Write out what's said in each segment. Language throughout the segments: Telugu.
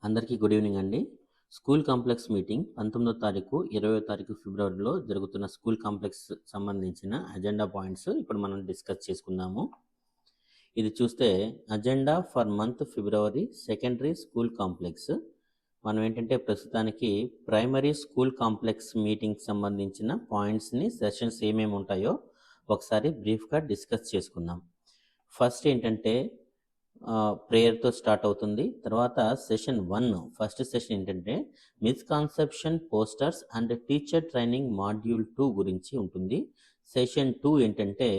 అందరికీ గుడ్ ఈవినింగ్ అండి. స్కూల్ కాంప్లెక్స్ మీటింగ్ 19వ తారీఖు, 20వ తారీఖు ఫిబ్రవరిలో జరుగుతున్న స్కూల్ కాంప్లెక్స్ సంబంధించిన అజెండా పాయింట్స్ ఇప్పుడు మనం డిస్కస్ చేసుకుందాము. ఇది చూస్తే agenda for month February secondary school complex. మనం ఏంటంటే ప్రస్తుతానికి ప్రైమరీ స్కూల్ కాంప్లెక్స్ మీటింగ్ సంబంధించిన పాయింట్స్ని సెషన్స్ ఏమేమి ఉంటాయో ఒకసారి బ్రీఫ్గా డిస్కస్ చేసుకుందాం. ఫస్ట్ ఏంటంటే ప్రేయర్తో స్టార్ట్ అవుతుంది. తర్వాత సెషన్ 1 ఫస్ట్ సెషన్ ఏంటంటే misconception posters and teacher training module 2 గురించి ఉంటుంది. సెషన్ 2 ఏంటంటే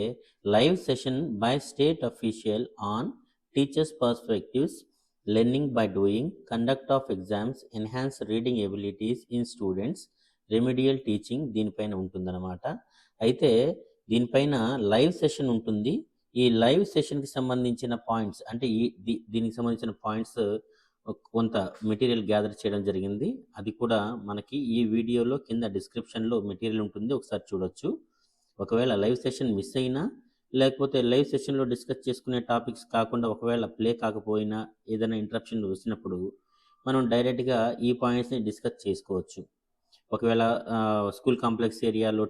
live session by state official on teachers perspectives, learning by doing, conduct of exams, enhance reading abilities in students, remedial teaching దీనిపైన ఉంటుందన్నమాట. అయితే దీనిపైన లైవ్ సెషన్ ఉంటుంది. ఈ లైవ్ సెషన్కి సంబంధించిన పాయింట్స్ అంటే దీనికి సంబంధించిన పాయింట్స్ కొంత మెటీరియల్ గ్యాదర్ చేయడం జరిగింది. అది కూడా మనకి ఈ వీడియోలో కింద డిస్క్రిప్షన్లో మెటీరియల్ ఉంటుంది, ఒకసారి చూడొచ్చు. ఒకవేళ లైవ్ సెషన్ మిస్ అయినా, లేకపోతే లైవ్ సెషన్లో డిస్కస్ చేసుకునే టాపిక్స్ కాకుండా ఒకవేళ ప్లే కాకపోయినా, ఏదైనా ఇంటరప్షన్ వచ్చినప్పుడు మనం డైరెక్ట్గా ఈ పాయింట్స్ని డిస్కస్ చేసుకోవచ్చు. ఒకవేళ స్కూల్ కాంప్లెక్స్ ఏరియాలో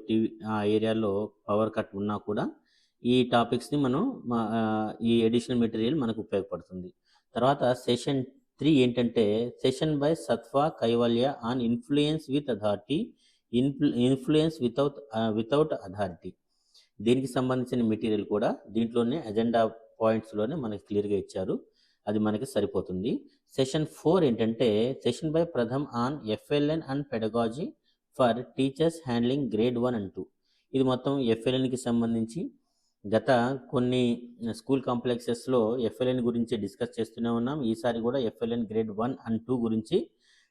ఏరియాలో పవర్ కట్ ఉన్నా కూడా ఈ టాపిక్స్ని మనం ఈ ఎడిషనల్ మెటీరియల్ మనకు ఉపయోగపడుతుంది. తర్వాత సెషన్ 3 ఏంటంటే session by Satva Kaivalya on influence with authority, influence without authority. దీనికి సంబంధించిన మెటీరియల్ కూడా దీంట్లోనే అజెండా పాయింట్స్లోనే మనకి క్లియర్గా ఇచ్చారు, అది మనకి సరిపోతుంది. సెషన్ 4 ఏంటంటే session by Pratham on FLN and pedagogy for teachers handling grade 1 and 2. ఇది మొత్తం ఎఫ్ఎల్ఎన్కి సంబంధించి గత కొన్ని స్కూల్ కాంప్లెక్సెస్లో ఎఫ్ఎల్ఎన్ గురించి డిస్కస్ చేస్తూనే ఉన్నాం. ఈసారి కూడా ఎఫ్ఎల్ఎన్ గ్రేడ్ 1 and 2 గురించి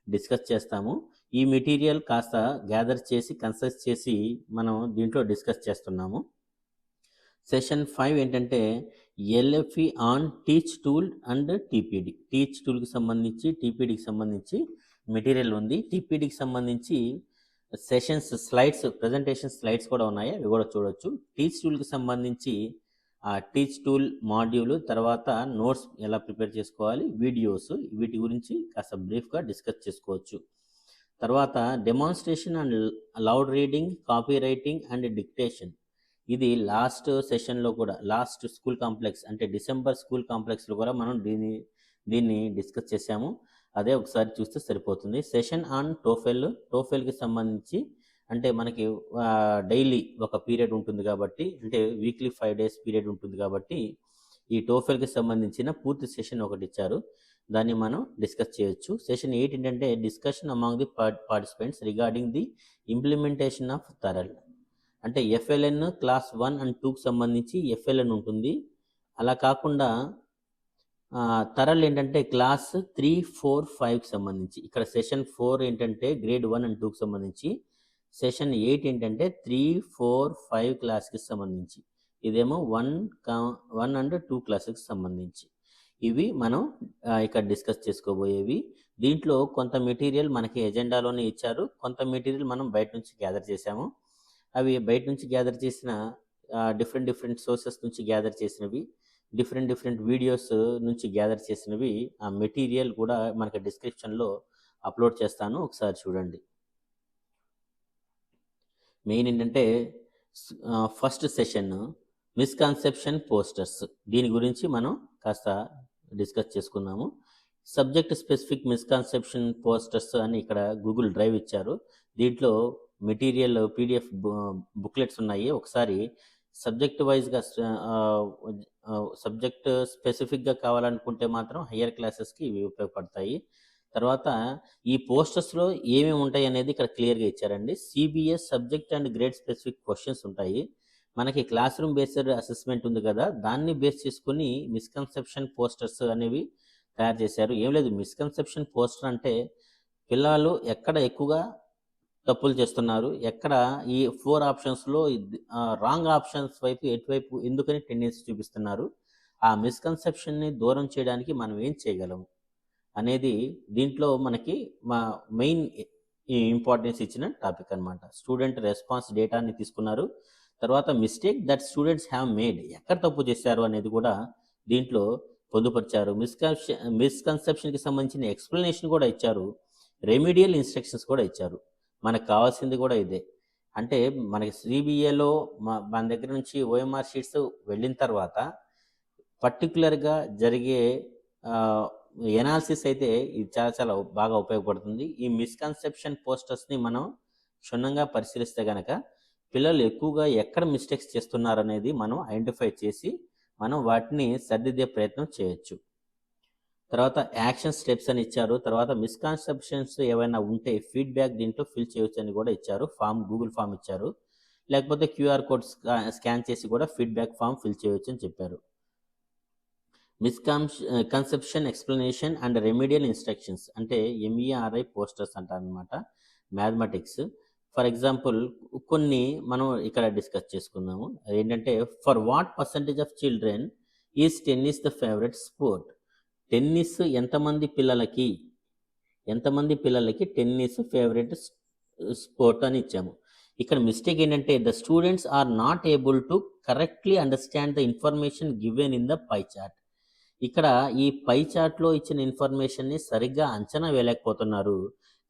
డిస్కస్ చేస్తాము. ఈ మెటీరియల్ కాస్త గ్యాదర్ చేసి కన్సల్ట్ చేసి మనం దీంట్లో డిస్కస్ చేస్తున్నాము. సెషన్ 5 ఏంటంటే LFE on teach tool and TPD. Teach టూల్కి సంబంధించి, టీపీడీకి సంబంధించి మెటీరియల్ ఉంది. టీపీడీకి సంబంధించి సెషన్స్ స్లైడ్స్, ప్రజెంటేషన్ స్లైడ్స్ కూడా ఉన్నాయి, అవి కూడా చూడొచ్చు. టీచ్ టూల్కి సంబంధించి టీచ్ టూల్ మాడ్యూల్, తర్వాత నోట్స్ ఎలా ప్రిపేర్ చేసుకోవాలి, వీడియోస్, వీటి గురించి కాస్త బ్రీఫ్గా డిస్కస్ చేసుకోవచ్చు. తర్వాత demonstration and loud reading, copy writing and dictation. ఇది లాస్ట్ సెషన్లో కూడా, లాస్ట్ స్కూల్ కాంప్లెక్స్ అంటే డిసెంబర్ స్కూల్ కాంప్లెక్స్లో కూడా మనం దీన్ని డిస్కస్ చేసాము. అదే ఒకసారి చూస్తే సరిపోతుంది. సెషన్ ఆన్ టోఫెల్కి సంబంధించి అంటే మనకి డైలీ ఒక పీరియడ్ ఉంటుంది కాబట్టి, అంటే వీక్లీ 5 days పీరియడ్ ఉంటుంది కాబట్టి ఈ టోఫెల్కి సంబంధించిన పూర్తి సెషన్ ఒకటి ఇచ్చారు, దాన్ని మనం డిస్కస్ చేయొచ్చు. సెషన్ 8 ఏంటంటే discussion among the participants regarding the implementation of TaRL. అంటే ఎఫ్ఎల్ఎన్ క్లాస్ 1 and 2కి సంబంధించి ఎఫ్ఎల్ఎన్ ఉంటుంది. అలా కాకుండా థరల్ ఏంటంటే క్లాస్ 3, 4, 5కి సంబంధించి. ఇక్కడ సెషన్ 4 ఏంటంటే గ్రేడ్ 1 and 2కి సంబంధించి. సెషన్ 8 ఏంటంటే 3, 4, 5 క్లాస్కి సంబంధించి. ఇదేమో 1 and 2 క్లాస్కి సంబంధించి. ఇవి మనం ఇక్కడ డిస్కస్ చేసుకోబోయేవి. దీంట్లో కొంత మెటీరియల్ మనకి ఎజెండాలోనే ఇచ్చారు, కొంత మెటీరియల్ మనం బయట నుంచి గ్యాదర్ చేసాము. అవి బయట నుంచి గ్యాదర్ చేసిన డిఫరెంట్ సోర్సెస్ నుంచి గ్యాదర్ చేసినవి, డిఫరెంట్ వీడియోస్ నుంచి గ్యాదర్ చేసినవి, ఆ మెటీరియల్ కూడా మనకి డిస్క్రిప్షన్లో అప్లోడ్ చేస్తాను, ఒకసారి చూడండి. మెయిన్ ఏంటంటే ఫస్ట్ సెషన్ మిస్కాన్సెప్షన్ పోస్టర్స్, దీని గురించి మనం కాస్త డిస్కస్ చేసుకున్నాము. సబ్జెక్ట్ స్పెసిఫిక్ మిస్కాన్సెప్షన్ పోస్టర్స్ అని ఇక్కడ గూగుల్ డ్రైవ్ ఇచ్చారు. దీంట్లో మెటీరియల్ పీడిఎఫ్ బుక్లెట్స్ ఉన్నాయి. ఒకసారి సబ్జెక్ట్ వైజ్గా సబ్జెక్ట్ స్పెసిఫిక్గా కావాలనుకుంటే మాత్రం హయ్యర్ క్లాసెస్కి ఇవి ఉపయోగపడతాయి. తర్వాత ఈ పోస్టర్స్లో ఏమేమి ఉంటాయి అనేది ఇక్కడ క్లియర్గా ఇచ్చారండి. CBS subject and grade specific questions ఉంటాయి. మనకి క్లాస్ రూమ్ బేస్డ్ అసెస్మెంట్ ఉంది కదా, దాన్ని బేస్ చేసుకుని మిస్కన్సెప్షన్ పోస్టర్స్ అనేవి తయారు చేశారు. ఏం లేదు, మిస్కన్సెప్షన్ పోస్టర్ అంటే పిల్లలు ఎక్కడ ఎక్కువగా తప్పులు చేస్తున్నారు, ఎక్కడ ఈ 4 ఆప్షన్స్లో రాంగ్ ఆప్షన్స్ వైపు ఎటువైపు ఎందుకని టెండెన్సీ చూపిస్తున్నారు, ఆ మిస్కన్సెప్షన్ని దూరం చేయడానికి మనం ఏం చేయగలము అనేది దీంట్లో మనకి మెయిన్ ఇంపార్టెన్స్ ఇచ్చిన టాపిక్ అనమాట. స్టూడెంట్ రెస్పాన్స్ డేటాని తీసుకున్నారు. తర్వాత mistake that students have made, ఎక్కడ తప్పు చేశారు అనేది కూడా దీంట్లో పొందుపరిచారు. మిస్కన్సెప్షన్కి సంబంధించిన ఎక్స్ప్లెనేషన్ కూడా ఇచ్చారు. రెమిడియల్ ఇన్స్ట్రక్షన్స్ కూడా ఇచ్చారు. మనకు కావాల్సింది కూడా ఇదే. అంటే మనకి సిబిఏలో మన దగ్గర నుంచి ఓఎంఆర్ షీట్స్ వెళ్ళిన తర్వాత పర్టికులర్గా జరిగే ఎనాలిసిస్ అయితే ఇది చాలా చాలా బాగా ఉపయోగపడుతుంది. ఈ మిస్కన్సెప్షన్ పోస్టర్స్ని మనం క్షుణ్ణంగా పరిశీలిస్తే కనుక పిల్లలు ఎక్కువగా ఎక్కడ మిస్టేక్స్ చేస్తున్నారనేది మనం ఐడెంటిఫై చేసి మనం వాటిని సరిదిద్దే ప్రయత్నం చేయొచ్చు. తర్వాత యాక్షన్ స్టెప్స్ అని ఇచ్చారు. తర్వాత మిస్కన్సెప్షన్స్ ఏవైనా ఉంటే ఫీడ్బ్యాక్ దీంట్లో ఫిల్ చేయొచ్చు అని కూడా ఇచ్చారు. గూగుల్ ఫామ్ ఇచ్చారు. లేకపోతే క్యూఆర్ కోడ్ స్కాన్ చేసి కూడా ఫీడ్బ్యాక్ ఫామ్ ఫిల్ చేయొచ్చు అని చెప్పారు. Misconception explanation and remedial instructions అంటే MERI పోస్టర్స్ అంటారనమాట. మ్యాథమెటిక్స్ ఫర్ ఎగ్జాంపుల్ కొన్ని మనం ఇక్కడ డిస్కస్ చేసుకుందాము. ఏంటంటే for what percentage of children is tennis the favourite sport. Tennis ఎంతమంది పిల్లలకి టెన్నిస్ ఫేవరెట్ స్పోర్ట్ అని ఇచ్చాము. ఇక్కడ మిస్టేక్ ఏంటంటే the students are not able to correctly understand the information given in the pie chart. ఇక్కడ ఈ పై చార్ట్లో ఇచ్చిన ఇన్ఫర్మేషన్ని సరిగ్గా అంచనా వేయలేకపోతున్నారు.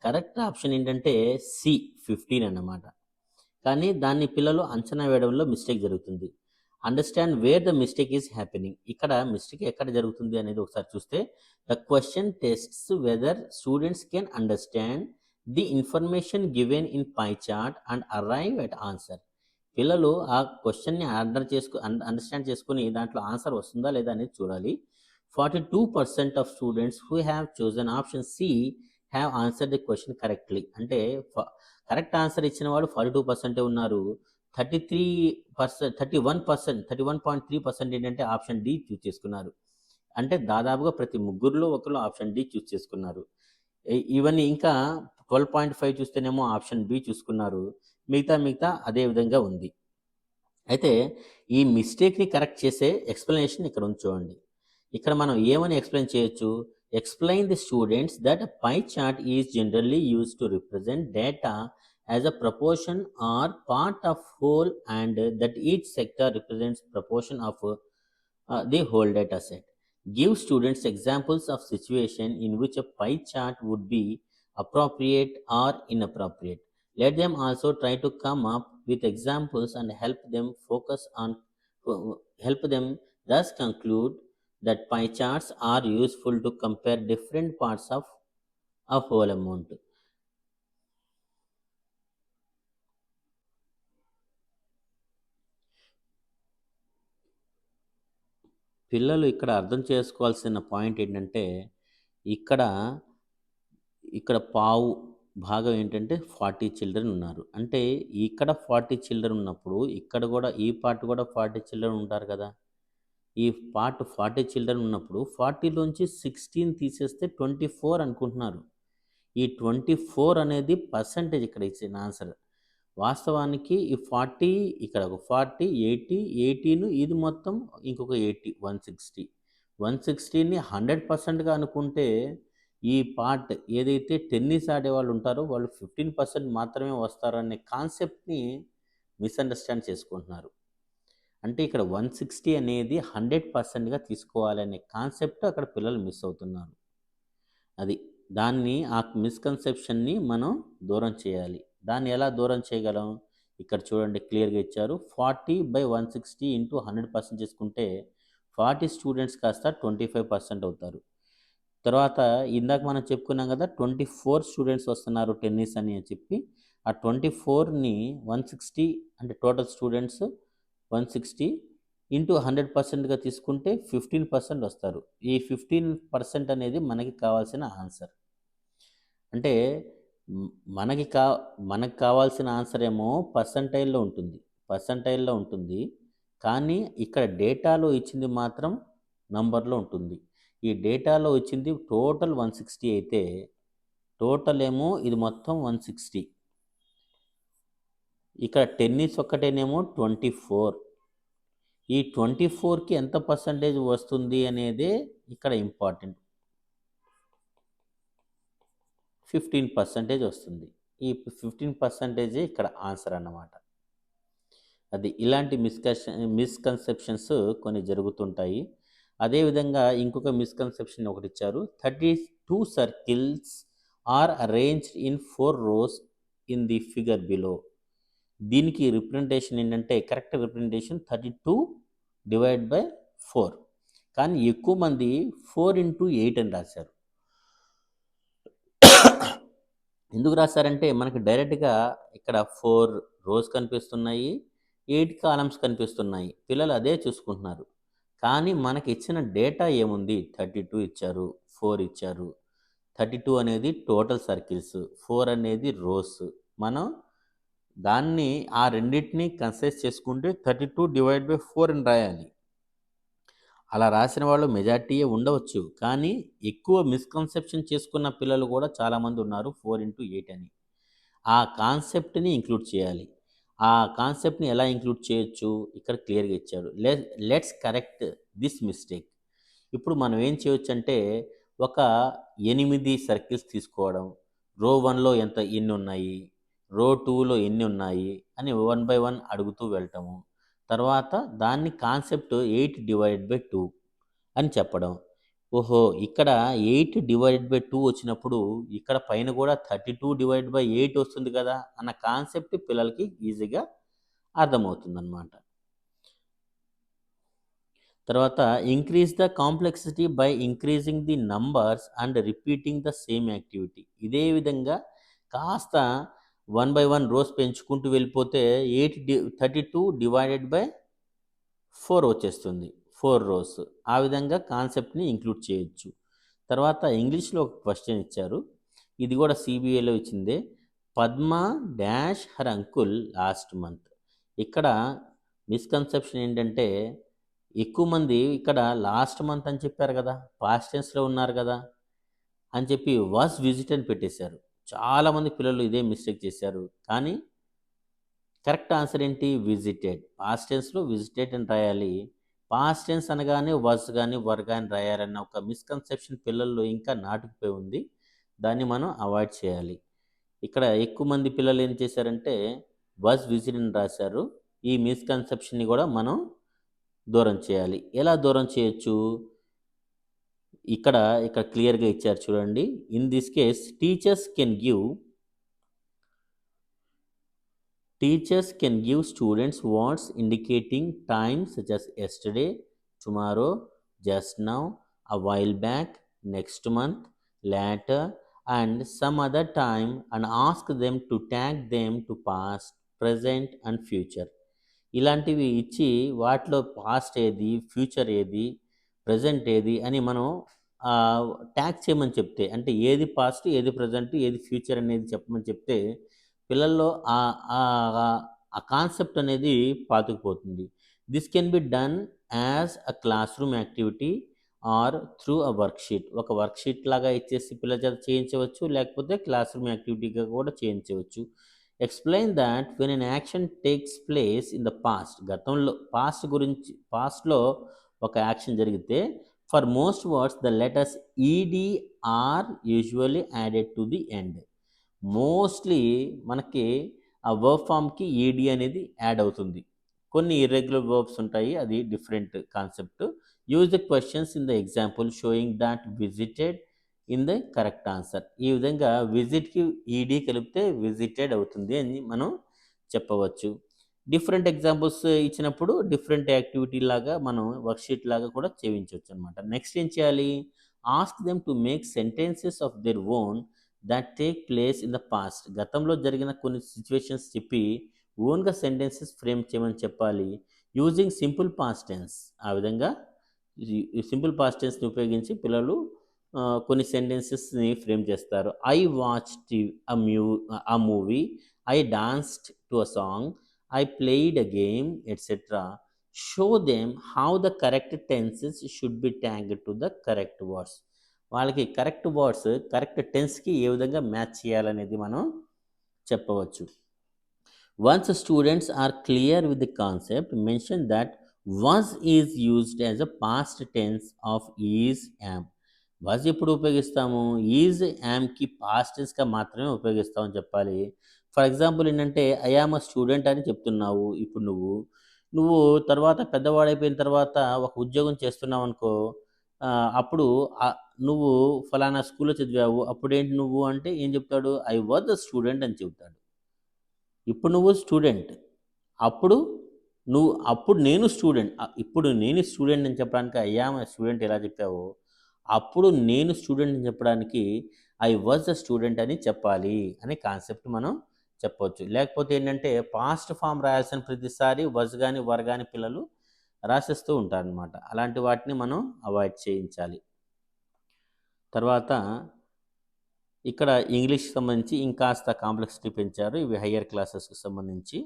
కరెక్ట్ ఆప్షన్ ఏంటంటే C15 అన్నమాట. కానీ దాన్ని పిల్లలు అంచనా వేయడంలో మిస్టేక్ జరుగుతుంది. Understand where the mistake is happening. ఇక్కడ మిస్టేక్ ఎక్కడ జరుగుతుంది అనేది ఒకసారి చూస్తే the question tests whether students can understand the information given in pie chart and arrive at answer. పిల్లలు ఆ క్వశ్చన్ని అండర్స్టాండ్ చేసుకుని దాంట్లో ఆన్సర్ వస్తుందా లేదా అనేది చూడాలి. 42% of students who have chosen option C have answer the question correctly. అంటే కరెక్ట్ ఆన్సర్ ఇచ్చిన వాళ్ళు 42% ఉన్నారు. 31.3% ఏంటంటే ఆప్షన్ D చూస్ చేసుకున్నారు. అంటే దాదాపుగా ప్రతి ముగ్గురులో ఒకరు ఆప్షన్ D చూస్ చేసుకున్నారు. ఇవన్నీ ఇంకా 12.5 చూస్తేనేమో ఆప్షన్ B చూసుకున్నారు. మిగతా అదే విధంగా ఉంది. అయితే ఈ మిస్టేక్ని కరెక్ట్ చేసే ఎక్స్ప్లెనేషన్ ఇక్కడ చూడండి. ఇక్కడ మనం ఏమని ఎక్స్ప్లెయిన్ చేయొచ్చు. Explain the students that pie chart is generally used to represent data as a proportion or part of whole and that each sector represents proportion of the whole data set. Give students examples of situation in which a pie chart would be appropriate or inappropriate. Let them also try to come up with examples and help them thus conclude that pie charts are useful to compare different parts of a whole amount. పిల్లలు ఇక్కడ అర్థం చేసుకోవాల్సిన పాయింట్ ఏంటంటే ఇక్కడ పావు భాగం ఏంటంటే 40 చిల్డ్రన్ ఉన్నారు. అంటే ఇక్కడ 40 చిల్డ్రన్ ఉన్నప్పుడు ఇక్కడ కూడా ఈ పార్ట్ కూడా 40 చిల్డ్రన్ ఉంటారు కదా. ఈ పార్ట్ 40 చిల్డ్రన్ ఉన్నప్పుడు 40లోంచి 16 తీసేస్తే 24 అనుకుంటున్నారు. ఈ 24 అనేది పర్సంటేజ్ ఇక్కడ ఇచ్చిన ఆన్సర్. వాస్తవానికి ఈ 40 ఇక్కడ ఒక 40 80 18 ఇది మొత్తం ఇంకొక 80 160ని 100%గా అనుకుంటే ఈ పార్ట్ ఏదైతే టెన్నిస్ ఆడేవాళ్ళు ఉంటారో వాళ్ళు 15% మాత్రమే వస్తారనే కాన్సెప్ట్ని మిస్అండర్స్టాండ్ చేసుకుంటున్నారు. అంటే ఇక్కడ 160 అనేది 100%గా తీసుకోవాలనే కాన్సెప్ట్ అక్కడ పిల్లలు మిస్ అవుతున్నారు. ఆ మిస్కన్సెప్షన్ని మనం దూరం చేయాలి. దాన్ని ఎలా దూరం చేయగలం? ఇక్కడ చూడండి క్లియర్గా ఇచ్చారు. 40/160 ఇంటూ 100% చేసుకుంటే 40 స్టూడెంట్స్ కాస్త 25% అవుతారు. తర్వాత ఇందాక మనం చెప్పుకున్నాం కదా 24 స్టూడెంట్స్ వస్తున్నారు టెన్నిస్ అని చెప్పి, ఆ 24ని 160 అంటే టోటల్ స్టూడెంట్స్ 160 ఇంటూ 100%గా తీసుకుంటే 15% వస్తారు. ఈ 15% అనేది మనకి కావాల్సిన ఆన్సర్. అంటే మనకి కావాల్సిన ఆన్సర్ ఏమో పర్సంటైల్లో ఉంటుంది. కానీ ఇక్కడ డేటాలో ఇచ్చింది మాత్రం నంబర్లో ఉంటుంది. ఈ డేటాలో ఇచ్చింది టోటల్ 160 అయితే టోటల్ ఏమో ఇది మొత్తం 160. ఇక్కడ టెన్నిస్ ఒక్కటేనేమో 24. ఈ 24కి ఎంత పర్సంటేజ్ వస్తుంది అనేదే ఇక్కడ ఇంపార్టెంట్. 15% వస్తుంది. ఈ 15% ఇక్కడ ఆన్సర్ అన్నమాట. ఇలాంటి మిస్కన్సెప్షన్స్ కొన్ని జరుగుతుంటాయి. అదేవిధంగా ఇంకొక మిస్కన్సెప్షన్ ఒకటి ఇచ్చారు. 32 circles are arranged in 4 rows in the figure below. దీనికి రిప్రజెంటేషన్ ఏంటంటే కరెక్ట్ రిప్రజెంటేషన్ 32 డివైడ్ బై 4. కానీ ఎక్కువ మంది 4 into 8 అని రాశారు. ఎందుకు రాశారంటే మనకి డైరెక్ట్గా ఇక్కడ 4 rows కనిపిస్తున్నాయి, 8 columns కనిపిస్తున్నాయి. పిల్లలు అదే చూసుకుంటున్నారు. కానీ మనకి ఇచ్చిన డేటా ఏముంది? 32 ఇచ్చారు, 4 ఇచ్చారు. 32 అనేది టోటల్ సర్కిల్స్, 4 అనేది రోస్. మనం దాన్ని ఆ రెండింటిని కన్సిడర్ చేసుకుంటే 32 డివైడ్ బై 4 అని రాయాలి. అలా రాసిన వాళ్ళు మెజార్టీయే ఉండవచ్చు, కానీ ఎక్కువ మిస్కన్సెప్షన్ చేసుకున్న పిల్లలు కూడా చాలామంది ఉన్నారు 4 into 8 అని. ఆ కాన్సెప్ట్ని ఇంక్లూడ్ చేయాలి. ఆ కాన్సెప్ట్ని ఎలా ఇంక్లూడ్ చేయొచ్చు ఇక్కడ క్లియర్గా ఇచ్చాడు. Let's correct this mistake. ఇప్పుడు మనం ఏం చేయొచ్చు అంటే ఒక 8 సర్కిల్స్ తీసుకోవడం, రో 1లో ఎన్ని ఉన్నాయి, రో 2లో ఎన్ని ఉన్నాయి అని 1 by 1 అడుగుతూ వెళ్ళటము. తర్వాత దాన్ని కాన్సెప్ట్ 8 divided by 2 అని చెప్పడం. ఓహో, ఇక్కడ 8 divided by 2 వచ్చినప్పుడు ఇక్కడ పైన కూడా 32 divided by 8 వస్తుంది కదా అన్న కాన్సెప్ట్ పిల్లలకి ఈజీగా అర్థమవుతుందన్నమాట. తర్వాత increase the complexity by increasing the numbers and repeating the same activity. ఇదే విధంగా కాస్త 1 by 1 రోస్ పెంచుకుంటూ వెళ్ళిపోతే 32 డివైడెడ్ బై 4 వచ్చేస్తుంది, 4 rows. ఆ విధంగా కాన్సెప్ట్ని ఇంక్లూడ్ చేయొచ్చు. తర్వాత ఇంగ్లీష్లో ఒక క్వశ్చన్ ఇచ్చారు, ఇది కూడా సిబిఐలో ఇచ్చిందే. Padma dash her uncle last month. ఇక్కడ మిస్కన్సెప్షన్ ఏంటంటే ఎక్కువ మంది ఇక్కడ లాస్ట్ మంత్ అని చెప్పారు కదా, పాస్ట్ టెన్స్లో ఉన్నారు కదా అని చెప్పి వాస్ విజిట్ అని పెట్టేశారు. చాలామంది పిల్లలు ఇదే మిస్టేక్ చేశారు. కానీ కరెక్ట్ ఆన్సర్ ఏంటి? విజిటెడ్. పాస్ట్ టెన్స్లో విజిటెడ్ అని రాయాలి. పాస్ట్ టెన్స్ అనగానే వాజ్ కానీ వర్ కానీ రాయాలన్న ఒక మిస్కన్సెప్షన్ పిల్లల్లో ఇంకా నాటుకుపోయి ఉంది. దాన్ని మనం అవాయిడ్ చేయాలి. ఇక్కడ ఎక్కువ మంది పిల్లలు ఏం చేశారంటే వాజ్ విజిట్ అని రాశారు. ఈ మిస్కన్సెప్షన్ని కూడా మనం దూరం చేయాలి. ఎలా దూరం చేయొచ్చు? ఇక్కడ క్లియర్గా ఇచ్చారు చూడండి. In this case teachers can give students words indicating time such as yesterday, tomorrow, just now, a while back, next month, later, and some other time, and ask them to tag them to past, present and future. ఇలాంటివి ఇచ్చి వాటిలో పాస్ట్ ఏది, ఫ్యూచర్ ఏది, ప్రజెంట్ ఏది అని మనం ట్యాగ్ చేయమని చెప్తే, అంటే ఏది పాస్ట్, ఏది ప్రజెంట్, ఏది ఫ్యూచర్ అనేది చెప్పమని చెప్తే పిల్లల్లో ఆ కాన్సెప్ట్ అనేది పాతుకుపోతుంది. This can be done as a classroom activity or through a worksheet. ఒక వర్క్షీట్ లాగా ఇచ్చేసి పిల్లల చేత చేయించవచ్చు, లేకపోతే క్లాస్ రూమ్ యాక్టివిటీగా కూడా చేయించవచ్చు. Explain that when an action takes place in the past. గతంలో పాస్ట్లో ఒక యాక్షన్ జరిగితే for most words the letters ED are usually added to the end. Mostly మనకి ఆ వర్బ్ ఫామ్కి ఈడి అనేది యాడ్ అవుతుంది. కొన్ని ఇర్రెగ్యులర్ వర్బ్స్ ఉంటాయి, అది different concept. Use the questions in the example sowing that visited in the correct answer. ఈ విధంగా విజిట్కి ఈడీ కలిపితే విజిటెడ్ అవుతుంది అని మనం చెప్పవచ్చు. డిఫరెంట్ ఎగ్జాంపుల్స్ ఇచ్చినప్పుడు డిఫరెంట్ యాక్టివిటీ లాగా మనం వర్క్షీట్ లాగా కూడా చేయించవచ్చు అనమాట. నెక్స్ట్ ఏం చేయాలి? Ask them to make sentences of their own that take place in the past. గతంలో జరిగిన కొన్ని సిచ్యువేషన్స్ చెప్పి ఓన్గా సెంటెన్సెస్ ఫ్రేమ్ చేయమని చెప్పాలి, యూజింగ్ సింపుల్ పాస్ట్ టెన్స్. ఆ విధంగా సింపుల్ పాస్ట్ టెన్స్ని ఉపయోగించి పిల్లలు కొన్ని సెంటెన్సెస్ని ఫ్రేమ్ చేస్తారు. I watched a movie, I danced to a song, I played a game etcetera. Show them how the correct tenses should be tagged to the correct words. వాళ్ళకి కరెక్ట్ వర్డ్స్ కరెక్ట్ టెన్స్కి ఏ విధంగా మ్యాచ్ చేయాలనేది మనం చెప్పవచ్చు. Once students are clear with the concept, mention that was is used as a past tense of is am. Was ఎప్పుడు ఉపయోగిస్తాము? ఈజ్ యామ్కి పాస్ట్ టెన్స్గా మాత్రమే ఉపయోగిస్తామని చెప్పాలి. ఫర్ ఎగ్జాంపుల్ ఏంటంటే ఐ యామ్ అ స్టూడెంట్ అని చెప్తున్నావు ఇప్పుడు నువ్వు. నువ్వు తర్వాత పెద్దవాడైపోయిన తర్వాత ఒక ఉద్యోగం చేస్తున్నావు అనుకో, అప్పుడు నువ్వు ఫలానా స్కూల్‌లో చదివావు. అప్పుడేంటి నువ్వు అంటే ఏం చెప్తాడు? ఐ వాస్ ద స్టూడెంట్ అని చెప్తాడు. ఇప్పుడు నువ్వు స్టూడెంట్. అప్పుడు అప్పుడు నేను స్టూడెంట్. ఇప్పుడు నేను స్టూడెంట్ అని చెప్పడానికి ఐ యామ్ ఎ స్టూడెంట్ ఎలా చెప్పావో, అప్పుడు నేను స్టూడెంట్ అని చెప్పడానికి ఐ వాస్ ద స్టూడెంట్ అని చెప్పాలి అనే కాన్సెప్ట్ మనం చెప్పొచ్చు. లేకపోతే ఏంటంటే పాస్ట్ ఫామ్ రాయాల్సిన ప్రతిసారి వాస్ గాని, వర్ గాని పిల్లలు రాసేస్తూ ఉంటారనమాట. అలాంటి వాటిని మనం అవాయిడ్ చేయించాలి. తర్వాత ఇక్కడ ఇంగ్లీష్‌కి సంబంధించి ఇంకాస్త కాంప్లెక్సిటీ పెంచారు. ఇవి హయ్యర్ క్లాసెస్‌కి సంబంధించి.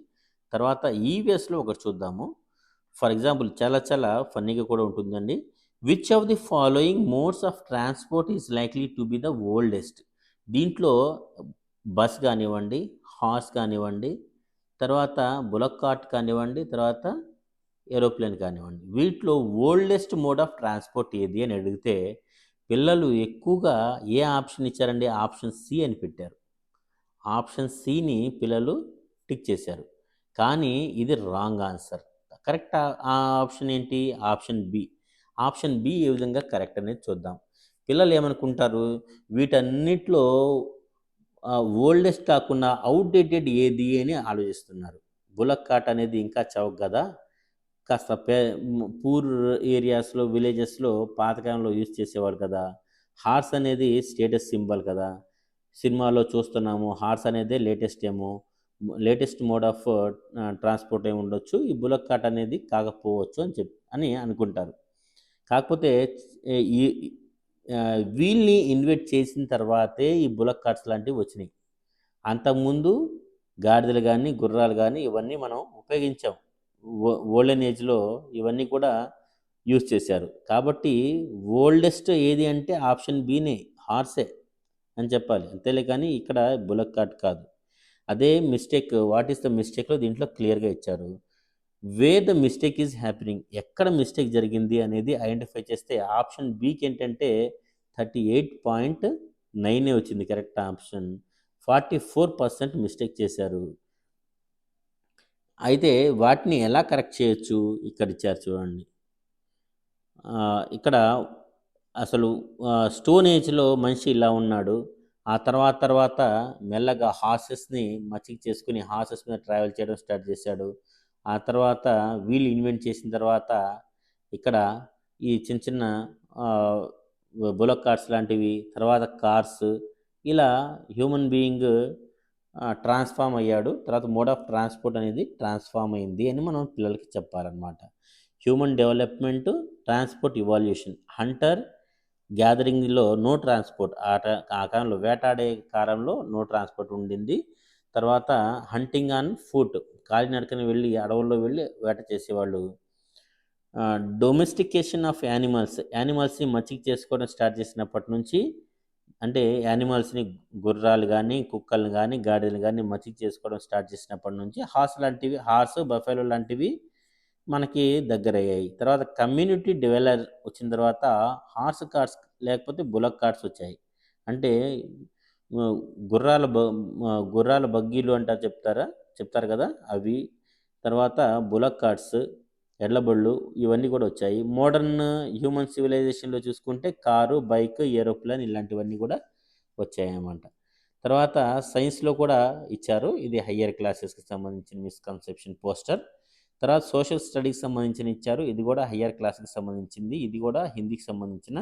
తర్వాత ఈవీఎస్‌లో ఒకటి చూద్దాము. ఫర్ ఎగ్జాంపుల్ చాలా చాలా ఫన్నీగా కూడా ఉంటుందండి. Which of the following modes of transport is likely to be the oldest? దీంట్లో బస్ కానివ్వండి, హార్స్ కానివ్వండి, తర్వాత బులక్ కార్ట్ కానివ్వండి, తర్వాత ఏరోప్లేన్ కానివ్వండి. వీటిలో ఓల్డెస్ట్ మోడ్ ఆఫ్ ట్రాన్స్‌పోర్ట్ ఏది అని అడిగితే పిల్లలు ఎక్కువగా ఏ ఆప్షన్ ఇచ్చారండి? ఆప్షన్ సి అని పెట్టారు. ఆప్షన్ సిని పిల్లలు టిక్ చేశారు. కానీ ఇది రాంగ్ ఆన్సర్. కరెక్ట్ ఆప్షన్ ఏంటి? Option B. ఆప్షన్ బి ఏ విధంగా కరెక్ట్ అనేది చూద్దాం. పిల్లలు ఏమనుకుంటారు? వీటన్నిటిలో ఓల్డెస్ట్ కాకుండా అవుట్‌డేటెడ్ ఏది అని ఆలోచిస్తున్నారు. బులక్ కార్ట్ అనేది ఇంకా చౌక కదా! కాస్త పూర్ ఏరియాస్‌లో, విలేజెస్‌లో పాతకాలంలో యూజ్ చేసేవాడు కదా! హార్స్ అనేది స్టేటస్ సింబల్ కదా! సినిమాలో చూస్తున్నాము. హార్స్ అనేదే లేటెస్ట్ ఏమో. లేటెస్ట్ మోడ్ ఆఫ్ ట్రాన్స్‌పోర్ట్ ఏమి ఉండొచ్చు. ఈ బులక్ కార్ట్ అనేది కాకపోవచ్చు అని అనుకుంటారు. కాకపోతే ఈ వీల్‌ని ఇన్వెంట్ చేసిన తర్వాతే ఈ బులక్ కార్ట్స్ లాంటివి వచ్చినాయి. అంతకుముందు గాడిదలు గానీ, గుర్రాలు గానీ ఇవన్నీ మనం ఉపయోగించాం. ఓల్డెన్ ఏజ్‌లో ఇవన్నీ కూడా యూజ్ చేశారు. కాబట్టి ఓల్డెస్ట్ ఏది అంటే ఆప్షన్ బినే హార్సే అని చెప్పాలి. అంతేలే కానీ ఇక్కడ బులక్ కార్ట్ కాదు. అదే మిస్టేక్ వాట్ ఈస్ ద మిస్టేక్‌లో దీంట్లో క్లియర్‌గా ఇచ్చారు. Wear the mistake is happening, ఎక్కడ మిస్టేక్ జరిగింది అనేది ఐడెంటిఫై చేస్తే ఆప్షన్ బికి ఏంటంటే 38.9 వచ్చింది కరెక్ట్ ఆప్షన్. 44% మిస్టేక్ చేశారు. అయితే వాటిని ఎలా కరెక్ట్ చేయొచ్చు? ఇక్కడ ఇచ్చారు చూడండి. ఇక్కడ అసలు స్టోన్ ఏజ్‌లో మనిషి ఇలా ఉన్నాడు. ఆ తర్వాత మెల్లగా హార్సెస్‌ని మచ్చిక చేసుకొని హార్సెస్ మీద ట్రావెల్ చేయడం స్టార్ట్ చేశాడు. ఆ తర్వాత వీల్ ఇన్వెంట్ చేసిన తర్వాత ఇక్కడ ఈ చిన్న చిన్న ఆహ్, బులక్ కార్ట్స్ లాంటివి, తర్వాత కార్స్ ఇలా హ్యూమన్ బీయింగ్ ట్రాన్స్‌ఫార్మ్ అయ్యాడు. తర్వాత మోడ్ ఆఫ్ ట్రాన్స్‌పోర్ట్ అనేది ట్రాన్స్‌ఫార్మ్ అయింది అని మనం పిల్లలకి చెప్పాలన్నమాట. Human development, transport evolution. Hunter గ్యాదరింగ్‌లో నో ట్రాన్స్‌పోర్ట్. ఆ కాలంలో వేటాడే కాలంలో నో ట్రాన్స్‌పోర్ట్ ఉండింది. తర్వాత హంటింగ్ ఆన్ ఫుట్, కాలినడకన వెళ్ళి అడవుల్లో వెళ్ళి వేట చేసేవాళ్ళు. డొమెస్టికేషన్ ఆఫ్ యానిమల్స్‌ని మచ్చిక చేసుకోవడం స్టార్ట్ చేసినప్పటి నుంచి, అంటే యానిమల్స్‌ని గుర్రాలు గానీ, కుక్కల్ని గానీ, గాడిదలు గానీ మచ్చిక చేసుకోవడం స్టార్ట్ చేసినప్పటి నుంచి హార్స్, బఫెలో లాంటివి మనకి దగ్గరయ్యాయి. తర్వాత కమ్యూనిటీ డివైలర్ వచ్చిన తర్వాత హార్స్ కార్ట్స్ లేకపోతే బులక్ కార్ట్స్ వచ్చాయి. అంటే ఆహ్, గుర్రాల బ గుర్రాల బగ్గీలు అంటారు చెప్తారు కదా! అవి. తర్వాత బులక్ కార్ట్స్, ఎడ్ల బళ్ళు ఇవన్నీ కూడా వచ్చాయి. మోడర్న్ హ్యూమన్ సివిలైజేషన్‌లో చూసుకుంటే కారు, బైక్, ఏరోప్లేన్ ఇలాంటివన్నీ కూడా వచ్చాయన్నమాట. తర్వాత సైన్స్‌లో కూడా ఇచ్చారు. ఇది హయ్యర్ క్లాసెస్‌కి సంబంధించిన మిస్‌కన్సెప్షన్ పోస్టర్. తర్వాత సోషల్ స్టడీకి సంబంధించిన ఇచ్చారు. ఇది కూడా హయ్యర్ క్లాస్‌కి సంబంధించింది. ఇది కూడా హిందీకి సంబంధించిన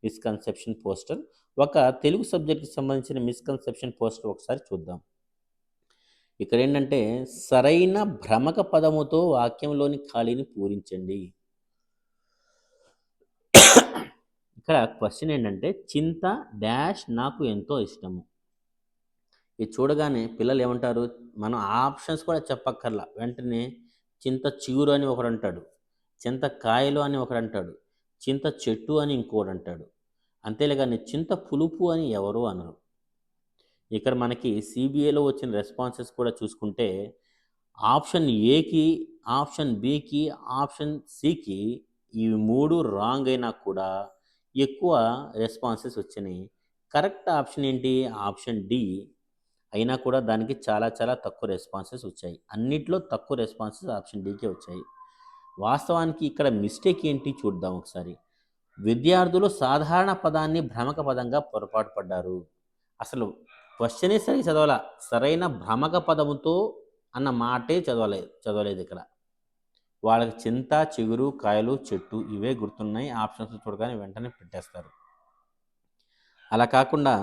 మిస్‌కన్సెప్షన్ పోస్టర్. ఒక తెలుగు సబ్జెక్ట్‌కి సంబంధించిన మిస్‌కన్సెప్షన్ పోస్టర్ ఒకసారి చూద్దాం. ఇక్కడ ఏంటంటే సరైన భ్రమక పదముతో వాక్యంలోని ఖాళీని పూరించండి. ఇక్కడ క్వశ్చన్ ఏంటంటే చింత డాష్ నాకు ఎంతో ఇష్టము. ఇది చూడగానే పిల్లలు ఏమంటారు? మనం ఆప్షన్స్ కూడా చెప్పక్కర్లా. వెంటనే చింత చిగురు అని ఒకడంటాడు. చింత కాయలు అని ఒకడంటాడు. చింత చెట్టు అని ఇంకోడంటాడు. అంతేలే గాని చింత పులుపు అని ఎవరు అనరు. ఇక్కడ మనకి సీబీఏలో వచ్చిన రెస్పాన్సెస్ కూడా చూసుకుంటే ఆప్షన్ ఏకి, ఆప్షన్ బికి, ఆప్షన్ సికి ఇవి 3 రాంగ్ అయినా కూడా ఎక్కువ రెస్పాన్సెస్ వచ్చినాయి. కరెక్ట్ ఆప్షన్ ఏంటి? Option D. అయినా కూడా దానికి చాలా చాలా తక్కువ రెస్పాన్సెస్ వచ్చాయి. అన్నిట్లో తక్కువ రెస్పాన్సెస్ ఆప్షన్ డీకే వచ్చాయి. వాస్తవానికి ఇక్కడ మిస్టేక్ ఏంటి చూద్దాం ఒకసారి. విద్యార్థులు సాధారణ పదాన్ని భ్రమక పదంగా పొరపాటు పడ్డారు. అసలు క్వశ్చనే సరిగ్గా చదవాల. సరైన భ్రమక పదముతో అన్న మాటే చదవలేదు ఇక్కడ. వాళ్ళకి చింత, చిగురు, కాయలు, చెట్టు ఇవే గుర్తున్నాయి. ఆప్షన్స్ చూడగానే వెంటనే పెట్టేస్తారు. అలా కాకుండా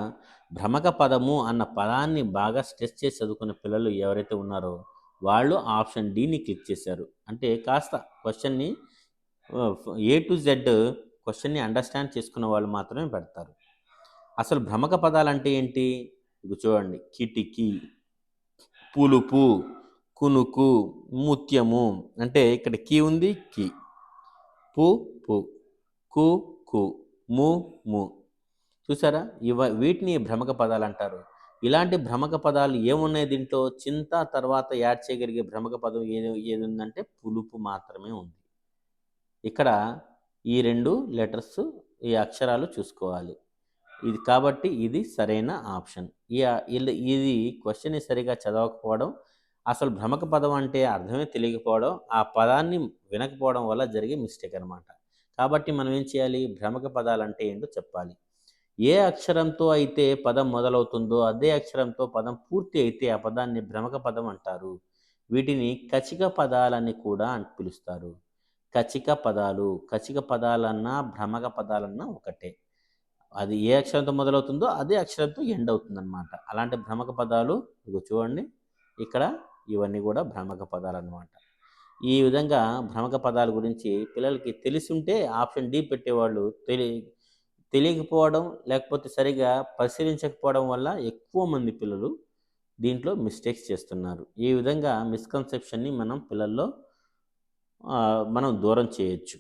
భ్రమక పదము అన్న పదాన్ని బాగా స్ట్రెస్ చేసి చదువుకున్న పిల్లలు ఎవరైతే ఉన్నారో వాళ్ళు ఆప్షన్ డిని క్లిక్ చేశారు. అంటే కాస్త క్వశ్చన్ని ఏ టు జెడ్ క్వశ్చన్ని అండర్స్టాండ్ చేసుకున్న వాళ్ళు మాత్రమే పెడతారు. అసలు భ్రమక పదాలు అంటే ఏంటి? ఇది చూడండి. కిటికీ, పులుపు, కునుకు, ముత్యము. అంటే ఇక్కడ కీ ఉంది, కీ, పు పు, కు కు, ము ము. చూసారా? వీటిని భ్రమక పదాలు అంటారు. ఇలాంటి భ్రమక పదాలు ఏమున్నాయి దీంట్లో? చింత తర్వాత యాడ్ చేయగలిగే భ్రమక పదం ఏది ఉందంటే పులుపు మాత్రమే ఉంది. ఇక్కడ ఈ 2 లెటర్స్, ఈ అక్షరాలు చూసుకోవాలి. ఇది కాబట్టి ఇది సరైన ఆప్షన్. ఇది క్వశ్చన్ని సరిగా చదవకపోవడం, అసలు భ్రమక పదం అంటే అర్థమే తెలియకపోవడం, ఆ పదాన్ని వినకపోవడం వల్ల జరిగే మిస్టేక్ అనమాట. కాబట్టి మనం ఏం చేయాలి? భ్రమక పదాలు అంటే ఏంటో చెప్పాలి. ఏ అక్షరంతో అయితే పదం మొదలవుతుందో అదే అక్షరంతో పదం పూర్తి అయితే ఆ పదాన్ని భ్రమక పదం అంటారు. వీటిని కచిక పదాలని కూడా పిలుస్తారు. కచిక పదాలన్నా భ్రమక పదాలన్నా ఒకటే. అది ఏ అక్షరంతో మొదలవుతుందో అదే అక్షరంతో ఎండ్ అవుతుందన్నమాట. అలాంటి భ్రమక పదాలు ఇగో చూడండి. ఇక్కడ ఇవన్నీ కూడా భ్రమక పదాలు అన్నమాట. ఈ విధంగా భ్రమక పదాల గురించి పిల్లలకి తెలిసి ఉంటే ఆప్షన్ డి పెట్టేవాళ్ళు. తెలియకపోవడం లేకపోతే సరిగా పరిశీలించకపోవడం వల్ల ఎక్కువ మంది పిల్లలు దీంట్లో మిస్టేక్స్ చేస్తున్నారు. ఈ విధంగా మిస్కన్సెప్షన్ని మనం పిల్లల్లో మనం దూరం చేయొచ్చు.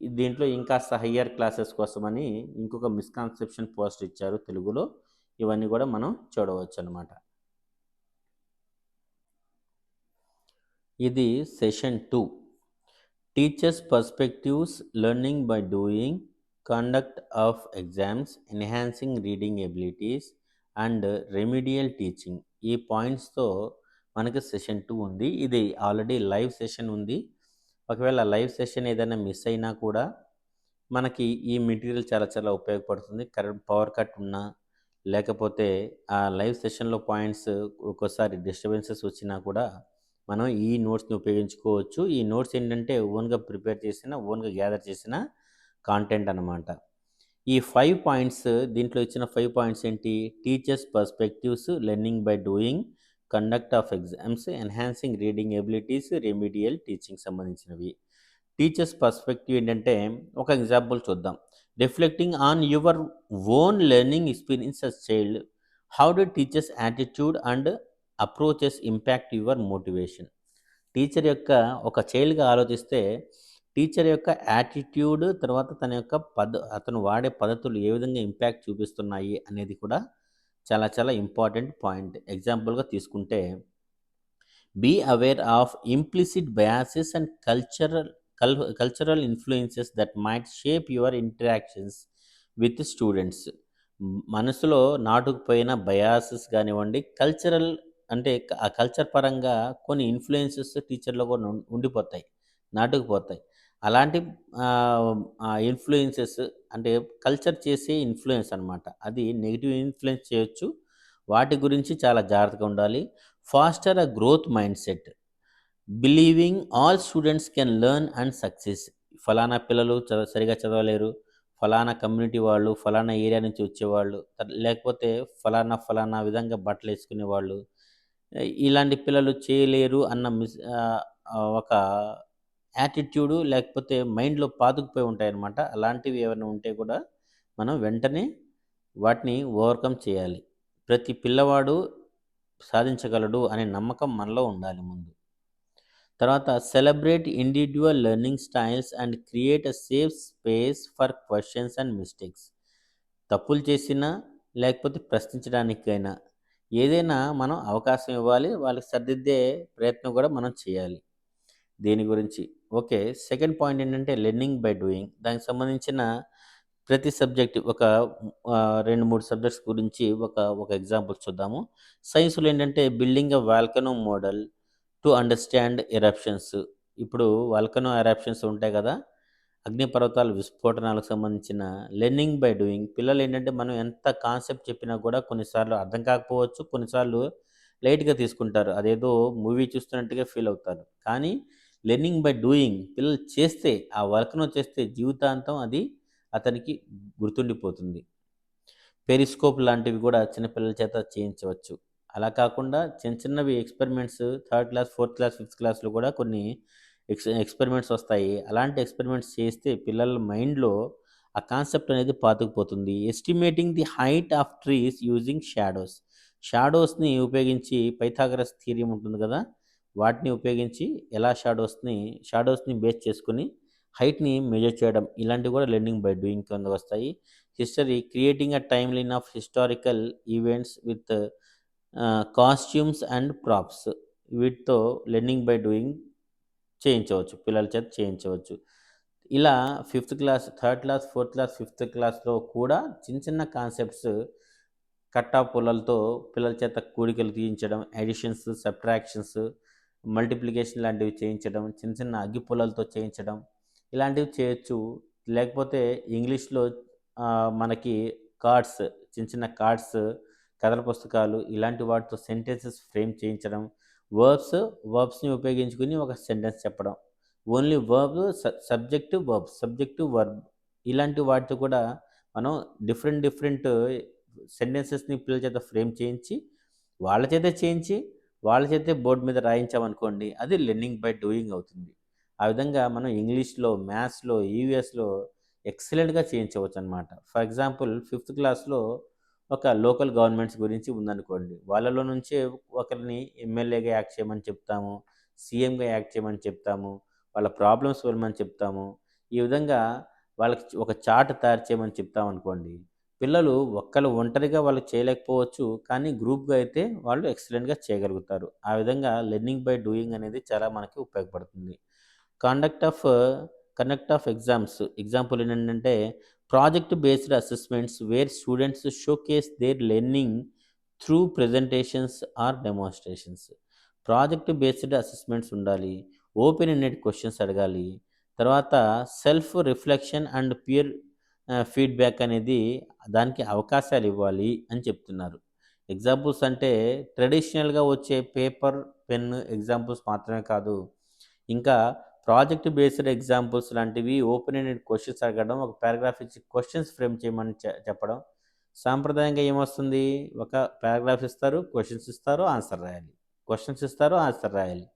దీంట్లో ఇంకాస్త హయ్యర్ క్లాసెస్ కోసమని ఇంకొక మిస్కన్సెప్షన్ పోస్ట్ ఇచ్చారు తెలుగులో. ఇవన్నీ కూడా మనం చూడవచ్చు అన్నమాట. ఇది session 2. Teachers perspectives, learning by doing, conduct of exams, enhancing reading abilities and remedial teaching. ఈ పాయింట్స్తో మనకి సెషన్ 2 ఉంది. ఇది ఆల్రెడీ లైవ్ సెషన్ ఉంది. ఒకవేళ లైవ్ సెషన్ ఏదైనా మిస్ అయినా కూడా మనకి ఈ మెటీరియల్ చాలా చాలా ఉపయోగపడుతుంది. పవర్ కట్ ఉన్నా లేకపోతే ఆ లైవ్ సెషన్లో పాయింట్స్ ఒక్కోసారి డిస్టర్బెన్సెస్ వచ్చినా కూడా మనం ఈ నోట్స్ని ఉపయోగించుకోవచ్చు. ఈ నోట్స్ ఏంటంటే ఓన్గా ప్రిపేర్ చేసిన, ఓన్గా గ్యాదర్ చేసిన కాంటెంట్ అన్నమాట. ఈ 5 పాయింట్స్, దీంట్లో ఇచ్చిన 5 పాయింట్స్ ఏంటి? Teachers perspectives, learning by doing, conduct of exams, enhancing reading abilities, remedial teaching సంబంధించినవి. టీచర్స్ పర్స్పెక్టివ్ ఏంటంటే ఒక ఎగ్జాంపుల్ చూద్దాం. Reflecting on your own learning experience as child, how do teachers attitude and approaches impact your motivation. Teacher యొక్క ఒక చైల్డ్గా ఆలోచిస్తే టీచర్ యొక్క యాటిట్యూడ్, తర్వాత తన యొక్క అతను వాడే పద్ధతులు ఏ విధంగా ఇంపాక్ట్ చూపిస్తున్నాయి అనేది కూడా చాలా చాలా ఇంపార్టెంట్ పాయింట్. ఎగ్జాంపుల్గా తీసుకుంటే, be aware of implicit biases and cultural influences that might shape your interactions with students. మనసులో నాటుకుపోయిన బయాసెస్ కానివ్వండి, కల్చరల్ అంటే ఆ కల్చర్ పరంగా కొన్ని ఇన్ఫ్లుయెన్సెస్ టీచర్లో కూడా ఉండిపోతాయి, నాటుకుపోతాయి. అలాంటి ఇన్ఫ్లుయెన్సెస్ అంటే కల్చర్ చేసే ఇన్ఫ్లుయెన్స్ అనమాట. అది నెగిటివ్ ఇన్ఫ్లుయెన్స్ చేయొచ్చు. వాటి గురించి చాలా జాగ్రత్తగా ఉండాలి. Foster a growth mindset, believing all students can learn and success. ఫలానా పిల్లలు సరిగా చదవలేరు, ఫలానా కమ్యూనిటీ వాళ్ళు, ఫలానా ఏరియా నుంచి వచ్చేవాళ్ళు, లేకపోతే ఫలానా విధంగా బట్టలు వేసుకునేవాళ్ళు, ఇలాంటి పిల్లలు చేయలేరు అన్న ఒక యాటిట్యూడు లేకపోతే మైండ్లో పాతుకుపోయి ఉంటాయన్నమాట. అలాంటివి ఏమైనా ఉంటే కూడా మనం వెంటనే వాటిని ఓవర్కమ్ చేయాలి. ప్రతి పిల్లవాడు సాధించగలడు అనే నమ్మకం మనలో ఉండాలి ముందు. తర్వాత celebrate individual learning styles and create a safe space for questions and mistakes. తప్పులు చేసినా లేకపోతే ప్రశ్నించడానికైనా ఏదైనా మనం అవకాశం ఇవ్వాలి, వాళ్ళకి సర్దిద్దే ప్రయత్నం కూడా మనం చేయాలి. దేని గురించి ఓకే. సెకండ్ పాయింట్ ఏంటంటే లెర్నింగ్ బై డూయింగ్. దానికి సంబంధించిన ప్రతి సబ్జెక్ట్ ఒక 2-3 సబ్జెక్ట్స్ గురించి ఒక ఎగ్జాంపుల్ చూద్దాము. సైన్స్లో ఏంటంటే building a volcano model to understand eruptions. ఇప్పుడు వల్కనో ఎరప్షన్స్ ఉంటాయి కదా, అగ్నిపర్వతాల విస్ఫోటనాలకు సంబంధించిన లెర్నింగ్ బై డూయింగ్. పిల్లలు ఏంటంటే మనం ఎంత కాన్సెప్ట్ చెప్పినా కూడా కొన్నిసార్లు అర్థం కాకపోవచ్చు, కొన్నిసార్లు లైట్గా తీసుకుంటారు, అదేదో మూవీ చూస్తున్నట్టుగా ఫీల్ అవుతారు. కానీ లెర్నింగ్ బై డూయింగ్ పిల్లలు చేస్తే, ఆ వర్క్ను చేస్తే జీవితాంతం అది అతనికి గుర్తుండిపోతుంది. పెరిస్కోప్ లాంటివి కూడా చిన్నపిల్లల చేత చేయించవచ్చు. అలా కాకుండా చిన్న చిన్నవి experiments third class, fourth class, fifth క్లాస్లో కూడా కొన్ని ఎక్స్పెరిమెంట్స్ వస్తాయి. అలాంటి ఎక్స్పెరిమెంట్స్ చేస్తే పిల్లల మైండ్లో ఆ కాన్సెప్ట్ అనేది పాతుకుపోతుంది. Estimating the height of trees using shadows. షాడోస్ని ఉపయోగించి పైథాగరస్ థియరీ ఉంటుంది కదా, వాటిని ఉపయోగించి ఎలా షాడోస్ని బేస్ చేసుకుని హైట్ని మెజర్ చేయడం, ఇలాంటివి కూడా లెర్నింగ్ బై డూయింగ్ కింద వస్తాయి. History, creating a timeline of historical events with costumes and props. వీటితో లెర్నింగ్ బై డూయింగ్ చేయించవచ్చు, పిల్లల చేత చేయించవచ్చు. ఇలా fifth class, third class, fourth class, fifth క్లాస్లో కూడా చిన్న చిన్న కాన్సెప్ట్స్ కట్టా పుల్లలతో పిల్లల చేత కూడికలు తీయించడం, ఎడిషన్స్, సబ్ట్రాక్షన్స్, మల్టిప్లికేషన్ లాంటివి చేయించడం, చిన్న చిన్న అగ్గి పుల్లలతో చేయించడం, ఇలాంటివి చేయొచ్చు. లేకపోతే ఇంగ్లీష్లో మనకి కార్డ్స్, చిన్న చిన్న కార్డ్స్, కథల పుస్తకాలు, ఇలాంటి వాటితో సెంటెన్సెస్ ఫ్రేమ్ చేయించడం, వర్బ్స్ని ఉపయోగించుకుని ఒక సెంటెన్స్ చెప్పడం, ఓన్లీ వర్బ్, సబ్జెక్టు వర్బ్, ఇలాంటి వాటితో కూడా మనం డిఫరెంట్ సెంటెన్సెస్ని పిల్లల చేత ఫ్రేమ్ చేయించి వాళ్ళ చేతే బోర్డు మీద రాయించామనుకోండి, అది లెర్నింగ్ బై డూయింగ్ అవుతుంది. ఆ విధంగా మనం ఇంగ్లీష్లో, మ్యాథ్స్లో, ఈవీఎస్లో ఎక్సలెంట్గా చేయించవచ్చు అనమాట. ఫర్ ఎగ్జాంపుల్ ఫిఫ్త్ క్లాస్లో ఒక లోకల్ గవర్నమెంట్స్ గురించి ఉందనుకోండి, వాళ్ళలో నుంచే ఒకరిని ఎమ్మెల్యేగా యాక్ట్ చేయమని చెప్తాము, సీఎంగా యాక్ట్ చేయమని చెప్తాము, వాళ్ళ ప్రాబ్లమ్స్ వెళ్ళమని చెప్తాము. ఈ విధంగా వాళ్ళకి ఒక చార్ట్ తయారు చేయమని చెప్తాం అనుకోండి, పిల్లలు ఒంటరిగా వాళ్ళు చేయలేకపోవచ్చు, కానీ గ్రూప్గా అయితే వాళ్ళు ఎక్సలెంట్గా చేయగలుగుతారు. ఆ విధంగా లెర్నింగ్ బై డూయింగ్ అనేది చాలా మనకి ఉపయోగపడుతుంది. కండక్ట్ ఆఫ్ ఎగ్జాంపుల్ ఏంటంటే project based assessments where students showcase their learning through presentations or demonstrations. Project based assessments ఉండాలి, ఓపెన్ ఎండెడ్ క్వశ్చన్స్ అడగాలి, తర్వాత self reflection and peer feedback అనేది దానికి అవకాశాలు ఇవ్వాలి అని చెప్తున్నారు. ఎగ్జాంపుల్స్ అంటే ట్రెడిషనల్గా వచ్చే పేపర్, పెన్ ఎగ్జాంపుల్స్ మాత్రమే కాదు, ఇంకా ప్రాజెక్ట్ బేస్డ్ ఎగ్జాంపుల్స్ లాంటివి ఓపెన్ ఎండెడ్ క్వశ్చన్స్ అడగడం, ఒక పారాగ్రాఫ్ ఇచ్చి క్వశ్చన్స్ ఫ్రేమ్ చేయమని చెప్పడం. సాంప్రదాయంగా ఏమొస్తుంది, ఒక పారాగ్రాఫ్ ఇస్తారు, క్వశ్చన్స్ ఇస్తారు, ఆన్సర్ రాయాలి, క్వశ్చన్స్ ఇస్తారు, ఆన్సర్ రాయాలి.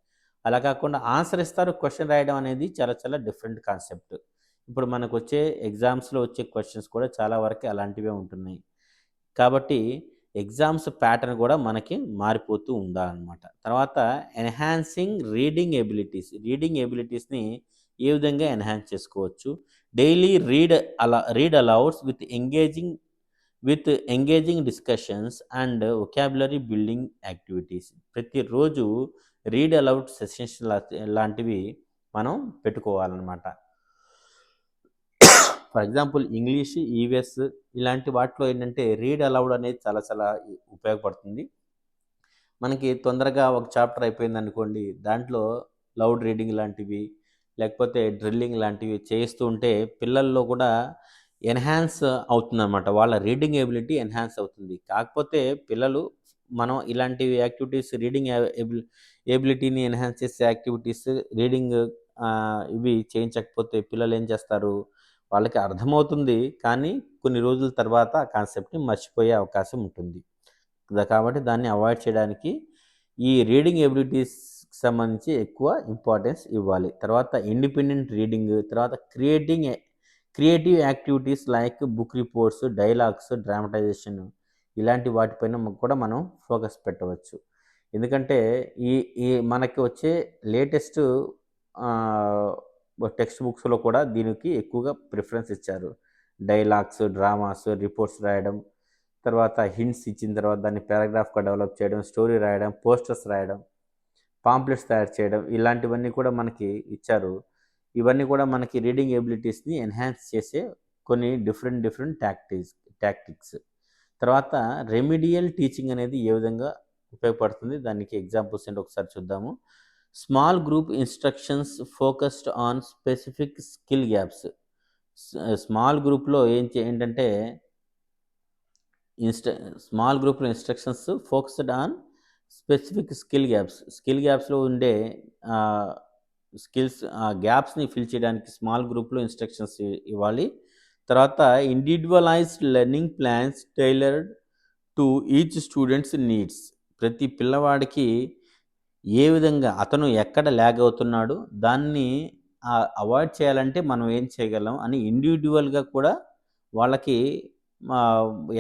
అలా కాకుండా ఆన్సర్ ఇస్తారు, క్వశ్చన్ రాయడం అనేది చాలా చాలా డిఫరెంట్ కాన్సెప్ట్. ఇప్పుడు మనకు వచ్చే ఎగ్జామ్స్లో వచ్చే క్వశ్చన్స్ కూడా చాలా వరకు అలాంటివే ఉంటున్నాయి. కాబట్టి ఎగ్జామ్స్ ప్యాటర్న్ కూడా మనకి మారిపోతూ ఉండాలన్నమాట. తర్వాత ఎన్హాన్సింగ్ రీడింగ్ ఎబిలిటీస్ని ఏ విధంగా ఎన్హాన్స్ చేసుకోవచ్చు. Daily read alouds with engaging discussions and vocabulary building activities. ప్రతిరోజు రీడ్ అలౌడ్ సెషన్స్ లాంటివి మనం పెట్టుకోవాలన్నమాట. ఫర్ ఎగ్జాంపుల్ ఇంగ్లీష్, ఈవీఎస్ ఇలాంటి వాటిలో ఏంటంటే రీడ్ అలౌడ్ అనేది చాలా చాలా ఉపయోగపడుతుంది. మనకి తొందరగా ఒక చాప్టర్ అయిపోయింది అనుకోండి, దాంట్లో లౌడ్ రీడింగ్ లాంటివి లేకపోతే డ్రిల్లింగ్ లాంటివి చేస్తూ ఉంటే పిల్లల్లో కూడా ఎన్హాన్స్ అవుతుందన్నమాట, వాళ్ళ రీడింగ్ ఎబిలిటీ ఎన్హాన్స్ అవుతుంది. కాకపోతే పిల్లలు మనం ఇలాంటి యాక్టివిటీస్, రీడింగ్ ఎబిలిటీని ఎన్హాన్స్ చేసే యాక్టివిటీస్, రీడింగ్ ఇవి చేయించకపోతే పిల్లలు ఏం చేస్తారు, వాళ్ళకి అర్థమవుతుంది కానీ కొన్ని రోజుల తర్వాత ఆ కాన్సెప్ట్ని మర్చిపోయే అవకాశం ఉంటుంది. కాబట్టి దాన్ని అవాయిడ్ చేయడానికి ఈ రీడింగ్ ఎబిలిటీస్కి సంబంధించి ఎక్కువ ఇంపార్టెన్స్ ఇవ్వాలి. తర్వాత ఇండిపెండెంట్ రీడింగ్, తర్వాత creative activities like book reports, dialogues, dramatisation, ఇలాంటి వాటిపైన కూడా మనం ఫోకస్ పెట్టవచ్చు. ఎందుకంటే ఈ మనకి వచ్చే లేటెస్ట్ టెక్స్ట్ బుక్స్లో కూడా దీనికి ఎక్కువగా ప్రిఫరెన్స్ ఇచ్చారు. డైలాగ్స్, డ్రామాస్, రిపోర్ట్స్ రాయడం, తర్వాత హింట్స్ ఇచ్చిన తర్వాత దాన్ని పారాగ్రాఫ్గా డెవలప్ చేయడం, స్టోరీ రాయడం, పోస్టర్స్ రాయడం, పాంప్లెట్స్ తయారు చేయడం, ఇలాంటివన్నీ కూడా మనకి ఇచ్చారు. ఇవన్నీ కూడా మనకి రీడింగ్ ఎబిలిటీస్ని ఎన్హాన్స్ చేసే కొన్ని డిఫరెంట్ టాక్టిక్స్. తర్వాత రెమిడియల్ టీచింగ్ అనేది ఏ విధంగా ఉపయోగపడుతుంది, దానికి ఎగ్జాంపుల్స్ ఏంటి ఒకసారి చూద్దాము. Small group instructions focused on specific skill gaps. Small గ్రూప్లో ఏంటంటే స్మాల్ గ్రూప్లో instructions focused on specific skill గ్యాప్స్లో ఉండే స్కిల్స్ గ్యాప్స్ని ఫిల్ చేయడానికి స్మాల్ గ్రూప్లో ఇన్స్ట్రక్షన్స్ ఇవ్వాలి. తర్వాత individualised learning plans tailored to each student's needs. ప్రతి పిల్లవాడికి ఏ విధంగా అతను ఎక్కడ ల్యాగ్ అవుతున్నాడు దాన్ని అవాయిడ్ చేయాలంటే మనం ఏం చేయగలం అని ఇండివిజువల్గా కూడా వాళ్ళకి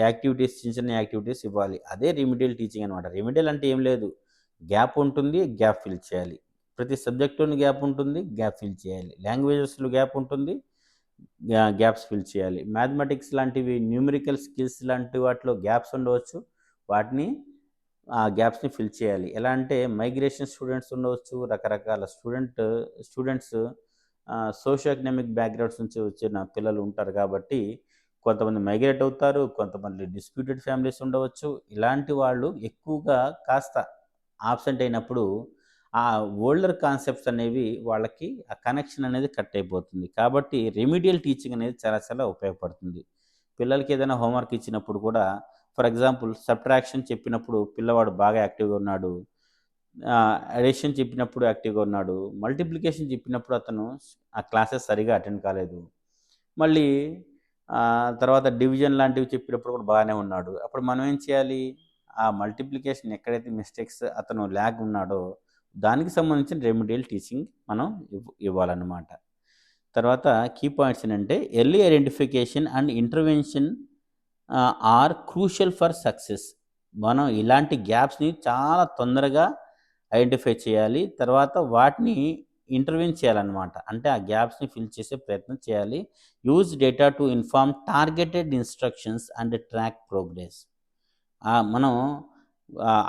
యాక్టివిటీస్, చిన్న చిన్న యాక్టివిటీస్ ఇవ్వాలి. అదే రెమిడియల్ టీచింగ్ అనమాట. రెమిడియల్ అంటే ఏం లేదు, గ్యాప్ ఉంటుంది, గ్యాప్ ఫిల్ చేయాలి. ప్రతి సబ్జెక్టులోని గ్యాప్ ఉంటుంది, గ్యాప్ ఫిల్ చేయాలి. లాంగ్వేజెస్లో గ్యాప్ ఉంటుంది, గ్యాప్స్ ఫిల్ చేయాలి. మ్యాథమెటిక్స్ లాంటివి, న్యూమరికల్ స్కిల్స్ లాంటి వాటిలో గ్యాప్స్ ఉండవచ్చు, వాటిని ఆ గ్యాప్స్ని ఫిల్ చేయాలి. ఎలా అంటే మైగ్రేషన్ స్టూడెంట్స్ ఉండవచ్చు, రకరకాల స్టూడెంట్స్ సోషియో ఎకనామిక్ బ్యాక్గ్రౌండ్స్ నుంచి వచ్చిన పిల్లలు ఉంటారు కాబట్టి కొంతమంది మైగ్రేట్ అవుతారు, కొంతమంది డిస్ప్యూటెడ్ ఫ్యామిలీస్ ఉండవచ్చు. ఇలాంటి వాళ్ళు ఎక్కువగా కాస్త ఆబ్సెంట్ అయినప్పుడు ఆ ఓల్డర్ కాన్సెప్ట్స్ అనేవి వాళ్ళకి ఆ కనెక్షన్ అనేది కట్ అయిపోతుంది. కాబట్టి రెమిడియల్ టీచింగ్ అనేది చాలా చాలా ఉపయోగపడుతుంది. పిల్లలకి ఏదైనా హోంవర్క్ ఇచ్చినప్పుడు కూడా, ఫర్ ఎగ్జాంపుల్ సబ్ట్రాక్షన్ చెప్పినప్పుడు పిల్లవాడు బాగా యాక్టివ్గా ఉన్నాడు, అడిషన్ చెప్పినప్పుడు యాక్టివ్గా ఉన్నాడు, మల్టిప్లికేషన్ చెప్పినప్పుడు అతను ఆ క్లాసెస్ సరిగా అటెండ్ కాలేదు, మళ్ళీ తర్వాత డివిజన్ లాంటివి చెప్పినప్పుడు కూడా బాగానే ఉన్నాడు. అప్పుడు మనం ఏం చేయాలి, ఆ మల్టిప్లికేషన్ ఎక్కడైతే మిస్టేక్స్ అతను ల్యాగ్ ఉన్నాడో దానికి సంబంధించిన రెమిడియల్ టీచింగ్ మనం ఇవ్వాలన్నమాట. తర్వాత కీ పాయింట్స్ ఏంటంటే early identification and intervention are crucial for success. మనం ఇలాంటి గ్యాప్స్ని చాలా తొందరగా ఐడెంటిఫై చేయాలి, తర్వాత వాటిని ఇంటర్వ్యూన్ చేయాలన్నమాట. అంటే ఆ గ్యాప్స్ని ఫిల్ చేసే ప్రయత్నం చేయాలి. Use data to inform targeted instructions and track progress. మనం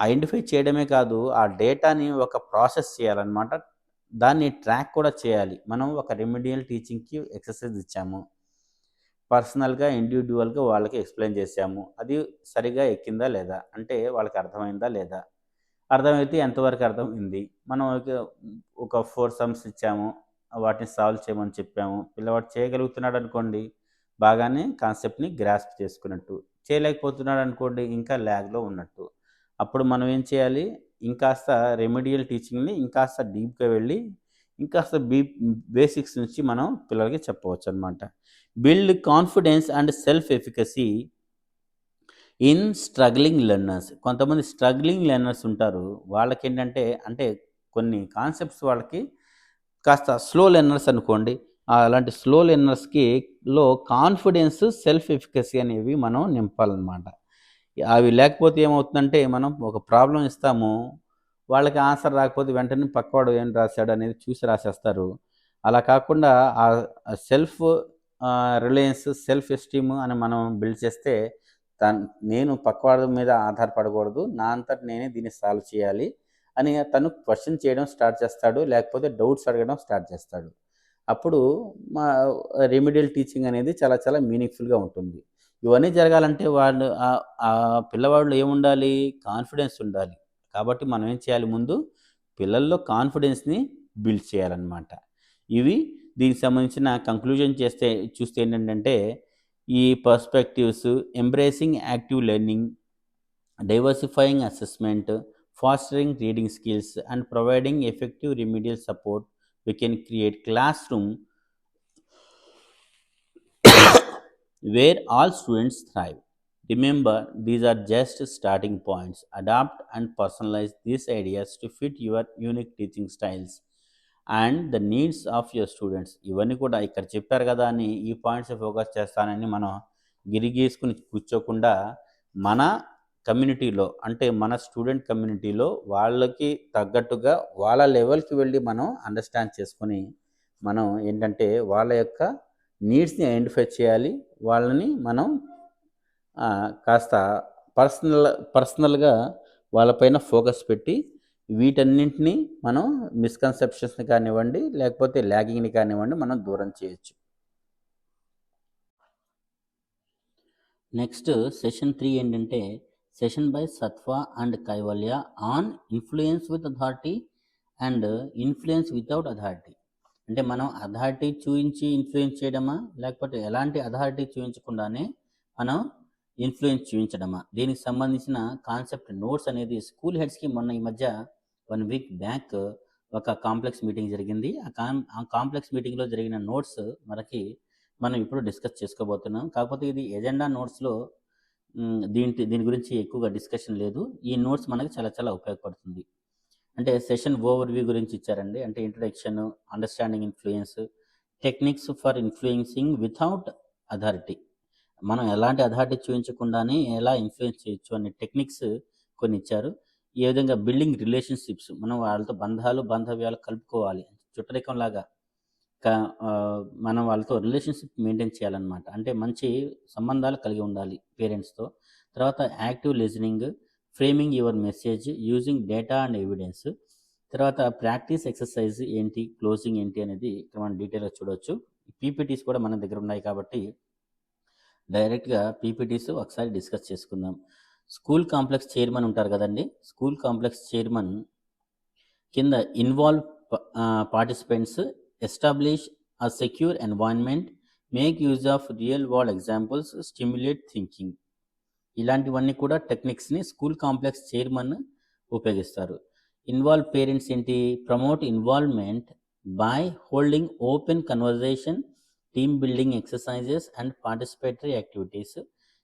ఐడెంటిఫై చేయడమే కాదు, ఆ డేటాని ఒక ప్రాసెస్ చేయాలన్నమాట, దాన్ని ట్రాక్ కూడా చేయాలి. మనం ఒక రెమిడియల్ టీచింగ్కి ఎక్సర్సైజ్ ఇచ్చాము, పర్సనల్గా ఇండివిజువల్గా వాళ్ళకి ఎక్స్ప్లెయిన్ చేసాము, అది సరిగా ఎక్కిందా లేదా, అంటే వాళ్ళకి అర్థమైందా లేదా, అర్థమైతే ఎంతవరకు అర్థమైంది, మనం ఒక 4 సమ్స్ ఇచ్చాము, వాటిని సాల్వ్ చేయమని చెప్పాము, పిల్లవాడు చేయగలుగుతున్నాడు అనుకోండి, బాగానే కాన్సెప్ట్ని గ్రాస్ప్ చేసుకున్నట్టు, చేయలేకపోతున్నాడు అనుకోండి ఇంకా ల్యాగ్లో ఉన్నట్టు. అప్పుడు మనం ఏం చేయాలి, ఇంకాస్త రెమిడియల్ టీచింగ్ని ఇంకాస్త డీప్గా వెళ్ళి ఇంకాస్త బేసిక్స్ నుంచి మనం పిల్లలకి చెప్పవచ్చు అనమాట. Build confidence and self efficacy in struggling learners. కొంతమంది స్ట్రగ్లింగ్ లెర్నర్స్ ఉంటారు, వాళ్ళకి ఏంటంటే అంటే కొన్ని కాన్సెప్ట్స్ వాళ్ళకి కాస్త స్లో లెర్నర్స్ అనుకోండి, అలాంటి స్లో లెర్నర్స్కి కాన్ఫిడెన్స్, సెల్ఫ్ ఎఫికసీ అనేవి మనం నింపాలన్నమాట. అవి లేకపోతే ఏమవుతుందంటే మనం ఒక ప్రాబ్లం ఇస్తాము, వాళ్ళకి ఆన్సర్ రాకపోతే వెంటనే పక్కవాడు ఏం రాశాడు అనేది చూసి రాసేస్తారు. అలా కాకుండా ఆ సెల్ఫ్ రిలయన్స్, సెల్ఫ్ ఎస్టీమ్ అని మనం బిల్డ్ చేస్తే నేను పక్కవాడి మీద ఆధారపడకూడదు, నా అంతటి నేనే దీన్ని సాల్వ్ చేయాలి అని తను క్వశ్చన్ చేయడం స్టార్ట్ చేస్తాడు, లేకపోతే డౌట్స్ అడగడం స్టార్ట్ చేస్తాడు. అప్పుడు మా రెమిడియల్ టీచింగ్ అనేది చాలా చాలా మీనింగ్ఫుల్గా ఉంటుంది. ఇవన్నీ జరగాలంటే వాళ్ళు ఆ పిల్లవాళ్ళు ఏముండాలి, కాన్ఫిడెన్స్ ఉండాలి. కాబట్టి మనం ఏం చేయాలి, ముందు పిల్లల్లో కాన్ఫిడెన్స్ని బిల్డ్ చేయాలన్నమాట. ఇవి దీనికి సంబంధించిన కంక్లూజన్ చూస్తే ఏంటంటే ఈ perspectives, embracing active learning, diversifying assessment, fostering reading skills and providing effective remedial support, we can create classroom where all students thrive. Remember, these are just starting points. Adapt and personalize these ideas to fit your unique teaching styles and the needs of your students. ఇవన్నీ కూడా ఇక్కడ చెప్పారు కదా అని ఈ పాయింట్స్ ఫోకస్ చేస్తానని మనం గిరిగీసుకుని కూర్చోకుండా, మన కమ్యూనిటీలో అంటే మన స్టూడెంట్ కమ్యూనిటీలో వాళ్ళకి తగ్గట్టుగా వాళ్ళ లెవెల్కి వెళ్ళి మనం అండర్స్టాండ్ చేసుకొని మనం ఏంటంటే వాళ్ళ యొక్క నీడ్స్ని ఐడెంటిఫై చేయాలి. వాళ్ళని మనం కాస్త పర్సనల్గా వాళ్ళపైన ఫోకస్ పెట్టి వీటన్నింటినీ మనం మిస్కన్సెప్షన్స్ని కానివ్వండి, లేకపోతే ల్యాగింగ్ని కానివ్వండి, మనం దూరం చేయొచ్చు. నెక్స్ట్ సెషన్ 3 ఏంటంటే session by Satva and Kaivalya on influence with authority and influence without authority. అంటే మనం అథారిటీ చూపించి ఇన్ఫ్లుయెన్స్ చేయడమా, లేకపోతే ఎలాంటి అథారిటీ చూపించకుండానే మనం ఇన్ఫ్లుయెన్స్ చూపించడమా? దీనికి సంబంధించిన కాన్సెప్ట్ నోట్స్ అనేది స్కూల్ హెడ్స్కి మొన్న ఈ మధ్య 1 వీక్ బ్యాక్ ఒక కాంప్లెక్స్ మీటింగ్ జరిగింది. ఆ కాంప్లెక్స్ మీటింగ్లో జరిగిన నోట్స్ మనం ఇప్పుడు డిస్కస్ చేసుకోబోతున్నాం. కాకపోతే ఇది ఎజెండా నోట్స్లో దీని గురించి ఎక్కువగా డిస్కషన్ లేదు. ఈ నోట్స్ మనకి చాలా చాలా ఉపయోగపడుతుంది. అంటే సెషన్ ఓవర్ వ్యూ గురించి ఇచ్చారండి. అంటే introduction, understanding influence, techniques for influencing without authority. మనం ఎలాంటి అథారిటీ చూపించకుండానే ఎలా ఇన్ఫ్లుయెన్స్ చేయొచ్చు అనే టెక్నిక్స్ కొన్ని ఇచ్చారు. ఏ విధంగా బిల్డింగ్ రిలేషన్షిప్స్, మనం వాళ్ళతో బాంధవ్యాలు కలుపుకోవాలి, చుట్టరికంలాగా మనం వాళ్ళతో రిలేషన్షిప్ మెయింటైన్ చేయాలన్నమాట. అంటే మంచి సంబంధాలు కలిగి ఉండాలి పేరెంట్స్తో. తర్వాత active listening, framing your message using data and evidence. తర్వాత ప్రాక్టీస్ ఎక్సర్సైజ్ ఏంటి, క్లోజింగ్ ఏంటి అనేది ఇక్కడ మనం డీటెయిల్గా చూడవచ్చు. పీపీటీస్ కూడా మన దగ్గర ఉన్నాయి కాబట్టి డైరెక్ట్గా పీపీటీస్ ఒకసారి డిస్కస్ చేసుకుందాం. స్కూల్ కాంప్లెక్స్ చైర్మన్ ఉంటారు కదండి. స్కూల్ కాంప్లెక్స్ చైర్మన్ కింద involve participants, establish a secure environment, make use of real world examples, stimulate thinking. ఇలాంటివన్నీ కూడా టెక్నిక్స్ని స్కూల్ కాంప్లెక్స్ చైర్మన్ ఉపయోగిస్తారు. ఇన్వాల్వ్ పేరెంట్స్ ఏంటి, promote involvement by holding open conversation, team building exercises and participatory activities.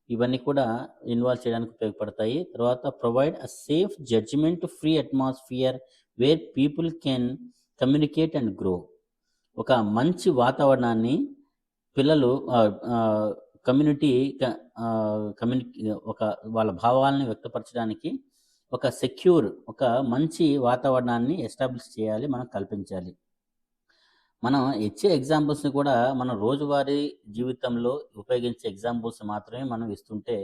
ఇవన్నీ కూడా ఇన్వాల్వ్ చేయడానికి ఉపయోగపడతాయి. తర్వాత provide a safe judgement free atmosphere where people can communicate and grow. ఒక మంచి వాతావరణాన్ని పిల్లలు ఒక వాళ్ళ భావాలని వ్యక్తపరచడానికి ఒక మంచి వాతావరణాన్ని ఎస్టాబ్లిష్ చేయాలి, మనం కల్పించాలి. మనం ఇచ్చే ఎగ్జాంపుల్స్ని కూడా మనం రోజువారీ జీవితంలో ఉపయోగించే ఎగ్జాంపుల్స్ మాత్రమే మనం ఇస్తుంటే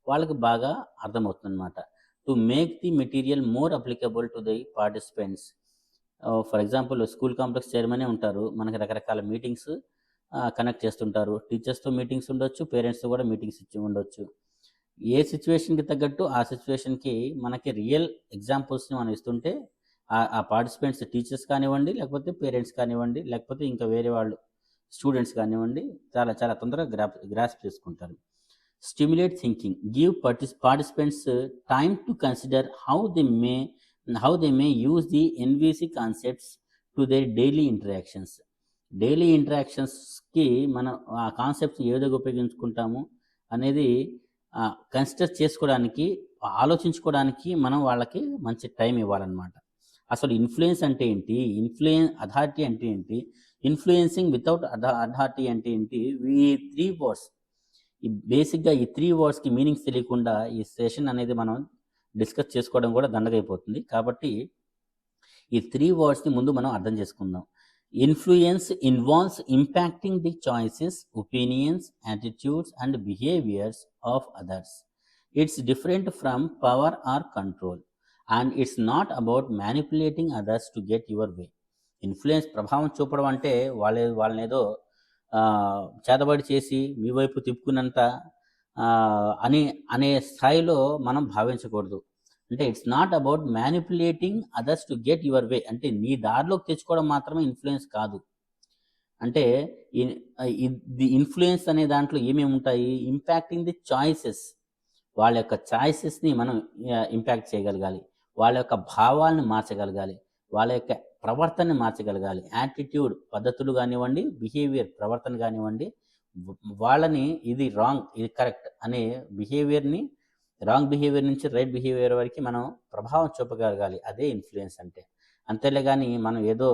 వాళ్ళకి బాగా అర్థమవుతుంది అన్నమాట. To make the material more applicable to the participants. For example school complex చైర్మనే ఉంటారు, మనకి రకరకాల మీటింగ్స్ కనెక్ట్ చేస్తుంటారు. టీచర్స్తో మీటింగ్స్ ఉండొచ్చు, పేరెంట్స్తో కూడా మీటింగ్స్ ఇచ్చి ఉండొచ్చు. ఏ సిచ్యువేషన్కి తగ్గట్టు ఆ సిచ్యువేషన్కి మనకి రియల్ ఎగ్జాంపుల్స్ని మనం ఇస్తుంటే ఆ పార్టిసిపెంట్స్ టీచర్స్ కానివ్వండి, లేకపోతే పేరెంట్స్ కానివ్వండి, లేకపోతే ఇంకా వేరే వాళ్ళు స్టూడెంట్స్ కానివ్వండి, చాలా చాలా తొందరగా గ్రాస్ప్ చేసుకుంటారు. Stimulate thinking, give participants time to consider how they may use the NVC concepts to their daily interactions. Daily ఇంటరాక్షన్స్కి మనం ఆ కాన్సెప్ట్స్ ఏ విధంగా ఉపయోగించుకుంటాము అనేది కన్సిడర్ చేసుకోవడానికి, ఆలోచించుకోవడానికి మనం వాళ్ళకి మంచి టైం ఇవ్వాలన్నమాట. అసలు ఇన్ఫ్లుయెన్స్ అంటే ఏంటి, అథారిటీ అంటే ఏంటి, ఇన్ఫ్లుయెన్సింగ్ వితౌట్ అథారిటీ అంటే ఏంటి, ఈ 3 వర్డ్స్, బేసిక్గా ఈ 3 వర్డ్స్కి మీనింగ్స్ తెలియకుండా ఈ సెషన్ అనేది మనం డిస్కస్ చేసుకోవడం కూడా దండగైపోతుంది. కాబట్టి ఈ 3 వర్డ్స్ని ముందు మనం అర్థం చేసుకుందాం. Influence involves impacting the choices, opinions, attitudes and behaviours of others. It's different from power or control and it's not about manipulating others to get your way. Influence, ప్రభావం చూపడం అంటే వాళ్ళని ఏదో చేతబడి చేసి మీ వైపు తిప్పుకున్నంత అనే స్థాయిలో మనం భావించకూడదు. అంటే it's not about manipulating others to get your వే. అంటే నీ దారిలోకి తెచ్చుకోవడం మాత్రమే ఇన్ఫ్లుయెన్స్ కాదు. అంటే ది ఇన్ఫ్లుయెన్స్ అనే దాంట్లో ఏమేమి ఉంటాయి, ఇంపాక్టింగ్ ది చాయిసెస్, వాళ్ళ యొక్క చాయిసెస్ని మనం ఇంపాక్ట్ చేయగలగాలి, వాళ్ళ యొక్క భావాలను మార్చగలగాలి, వాళ్ళ యొక్క ప్రవర్తనని మార్చగలగాలి, యాటిట్యూడ్ పద్ధతులు కానివ్వండి, బిహేవియర్ ప్రవర్తన కానివ్వండి, వాళ్ళని ఇది రాంగ్ ఇది కరెక్ట్ అనే బిహేవియర్ని, రాంగ్ బిహేవియర్ నుంచి రైట్ బిహేవియర్ వరకు మనం ప్రభావం చూపగలగాలి. అదే ఇన్ఫ్లుయెన్స్ అంటే. అంతేలే కానీ మనం ఏదో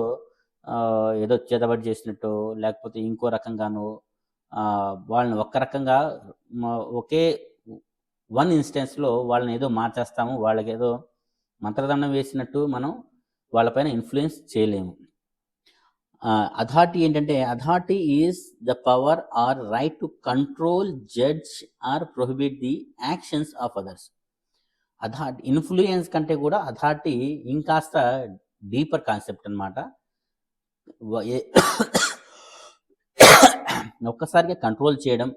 చేతబడి చేసినట్టు, లేకపోతే ఇంకో రకంగానో వాళ్ళని ఒక్క రకంగా ఒకే వన్ ఇన్స్టెన్స్లో వాళ్ళని ఏదో మార్చేస్తాము, వాళ్ళకి ఏదో మంత్రదండం వేసినట్టు మనం వాళ్ళపైన ఇన్ఫ్లుయెన్స్ చేయలేము. అథారిటీ ఏంటంటే, authority is the power or right to control, judge or prohibit the actions of others. Authority, influence కంటే కూడా అథారిటీ ఇంకాస్త డీపర్ కాన్సెప్ట్ అనమాట. ఒక్కసారిగా కంట్రోల్ చేయడం,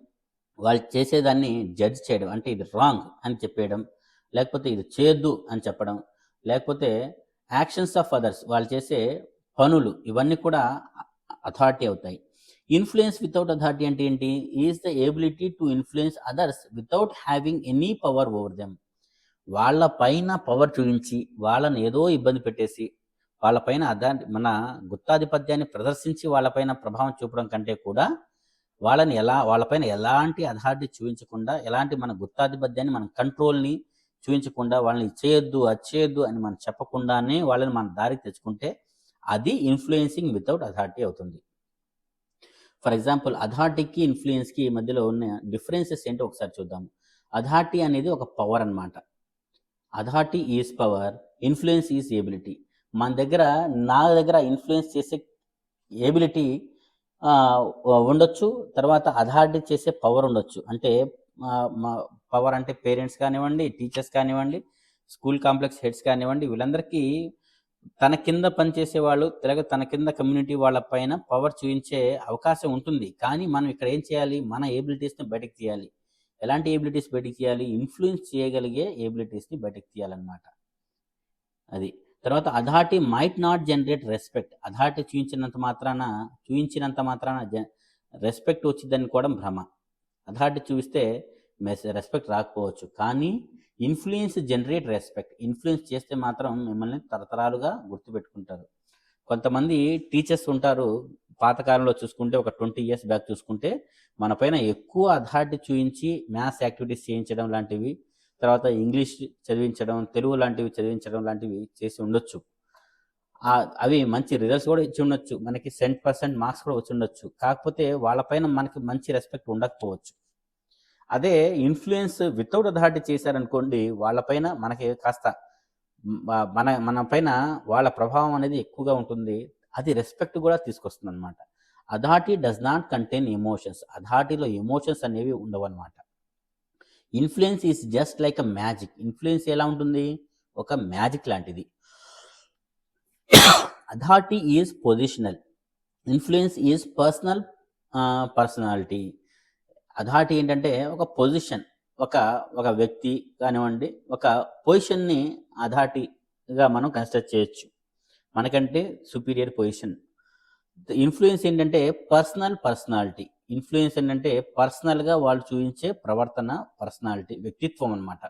వాళ్ళు చేసేదాన్ని జడ్జ్ చేయడం, అంటే ఇది రాంగ్ అని చెప్పేయడం, లేకపోతే ఇది చేయొద్దు అని చెప్పడం, లేకపోతే యాక్షన్స్ ఆఫ్ అదర్స్, వాళ్ళు చేసే పనులు, ఇవన్నీ కూడా అథారిటీ అవుతాయి. ఇన్ఫ్లుయెన్స్ వితౌట్ అథారిటీ అంటే ఏంటి? Is the ability to influence others without having any power over them. వాళ్ళ పైన పవర్ చూపించి వాళ్ళని ఏదో ఇబ్బంది పెట్టేసి వాళ్ళపైన మన గుత్తాధిపత్యాన్ని ప్రదర్శించి వాళ్ళపైన ప్రభావం చూపడం కంటే కూడా వాళ్ళపైన ఎలాంటి అథారిటీ చూపించకుండా, ఎలాంటి మన గుత్తాధిపత్యాన్ని, మన కంట్రోల్ని చూపించకుండా, వాళ్ళని చేయొద్దు అది చేయొద్దు అని మనం చెప్పకుండానే వాళ్ళని మన దారికి తెచ్చుకుంటే అది ఇన్ఫ్లుయెన్సింగ్ వితౌట్ అథారిటీ అవుతుంది. ఫర్ ఎగ్జాంపుల్, అథారిటీకి ఇన్ఫ్లుయెన్స్కి మధ్యలో ఉన్న డిఫరెన్సెస్ ఏంటో ఒకసారి చూద్దాం. అథారిటీ అనేది ఒక పవర్ అన్నమాట. Authority is power, influence is ability. నా దగ్గర ఇన్ఫ్లుయెన్స్ చేసే ఎబిలిటీ ఉండొచ్చు, తర్వాత అథారిటీ చేసే పవర్ ఉండొచ్చు. అంటే పవర్ అంటే పేరెంట్స్ కానివ్వండి, టీచర్స్ కానివ్వండి, స్కూల్ కాంప్లెక్స్ హెడ్స్ కానివ్వండి, వీళ్ళందరికీ తన కింద పనిచేసే వాళ్ళు, తన కింద కమ్యూనిటీ వాళ్ళ పైన పవర్ చూపించే అవకాశం ఉంటుంది. కానీ మనం ఇక్కడ ఏం చేయాలి? మన ఎబిలిటీస్ని బయటకు తీయాలి. ఎలాంటి ఎబిలిటీస్ బయటకు తీయాలి? ఇన్ఫ్లుయెన్స్ చేయగలిగే ఎబిలిటీస్ని బయటకు తీయాలన్నమాట. అది. తర్వాత authority might not generate respect. Authority చూపించినంత మాత్రాన రెస్పెక్ట్ వచ్చిందని కూడా భ్రమ. అథారిటీ చూపిస్తే రెస్పెక్ట్ రాకపోవచ్చు, కానీ ఇన్ఫ్లుయెన్స్ జనరేట్ రెస్పెక్ట్. ఇన్ఫ్లుయెన్స్ చేస్తే మాత్రం మిమ్మల్ని తరతరాలుగా గుర్తుపెట్టుకుంటారు. కొంతమంది టీచర్స్ ఉంటారు, పాతకాలంలో చూసుకుంటే ఒక 20 years బ్యాక్ చూసుకుంటే మన పైన ఎక్కువ అథారిటీ చూపించి మ్యాథ్స్ యాక్టివిటీస్ చేయించడం లాంటివి, తర్వాత ఇంగ్లీష్ చదివించడం, తెలుగు లాంటివి చదివించడం లాంటివి చేసి ఉండొచ్చు. అవి మంచి రిజల్ట్స్ కూడా ఇచ్చి ఉండొచ్చు, మనకి 100% మార్క్స్ కూడా వచ్చి ఉండొచ్చు. కాకపోతే వాళ్ళపైన మనకి మంచి రెస్పెక్ట్ ఉండకపోవచ్చు. అదే ఇన్ఫ్లుయెన్స్ వితౌట్ అథారిటీ చేశారనుకోండి, వాళ్ళపైన మనకి కాస్త మన పైన వాళ్ళ ప్రభావం అనేది ఎక్కువగా ఉంటుంది. అది రెస్పెక్ట్ కూడా తీసుకొస్తుంది అనమాట. Authority does not contain emotions. అథారిటీలో ఎమోషన్స్ అనేవి ఉండవు అనమాట. Influence is just like a magic. Influence ఎలా ఉంటుంది? ఒక మ్యాజిక్ లాంటిది. Authority is positional, influence is personality. Authority ఏంటంటే ఒక పొజిషన్, ఒక వ్యక్తి కానివ్వండి, ఒక పొజిషన్ని అథారిటీగా మనం కన్సిడర్ చేయొచ్చు, మనకంటే సుపీరియర్ పొజిషన్. ఇన్ఫ్లుయెన్స్ ఏంటంటే పర్సనాలిటీ. ఇన్ఫ్లుయెన్స్ ఏంటంటే పర్సనల్గా వాళ్ళు చూపించే ప్రవర్తన, పర్సనాలిటీ, వ్యక్తిత్వం అన్నమాట.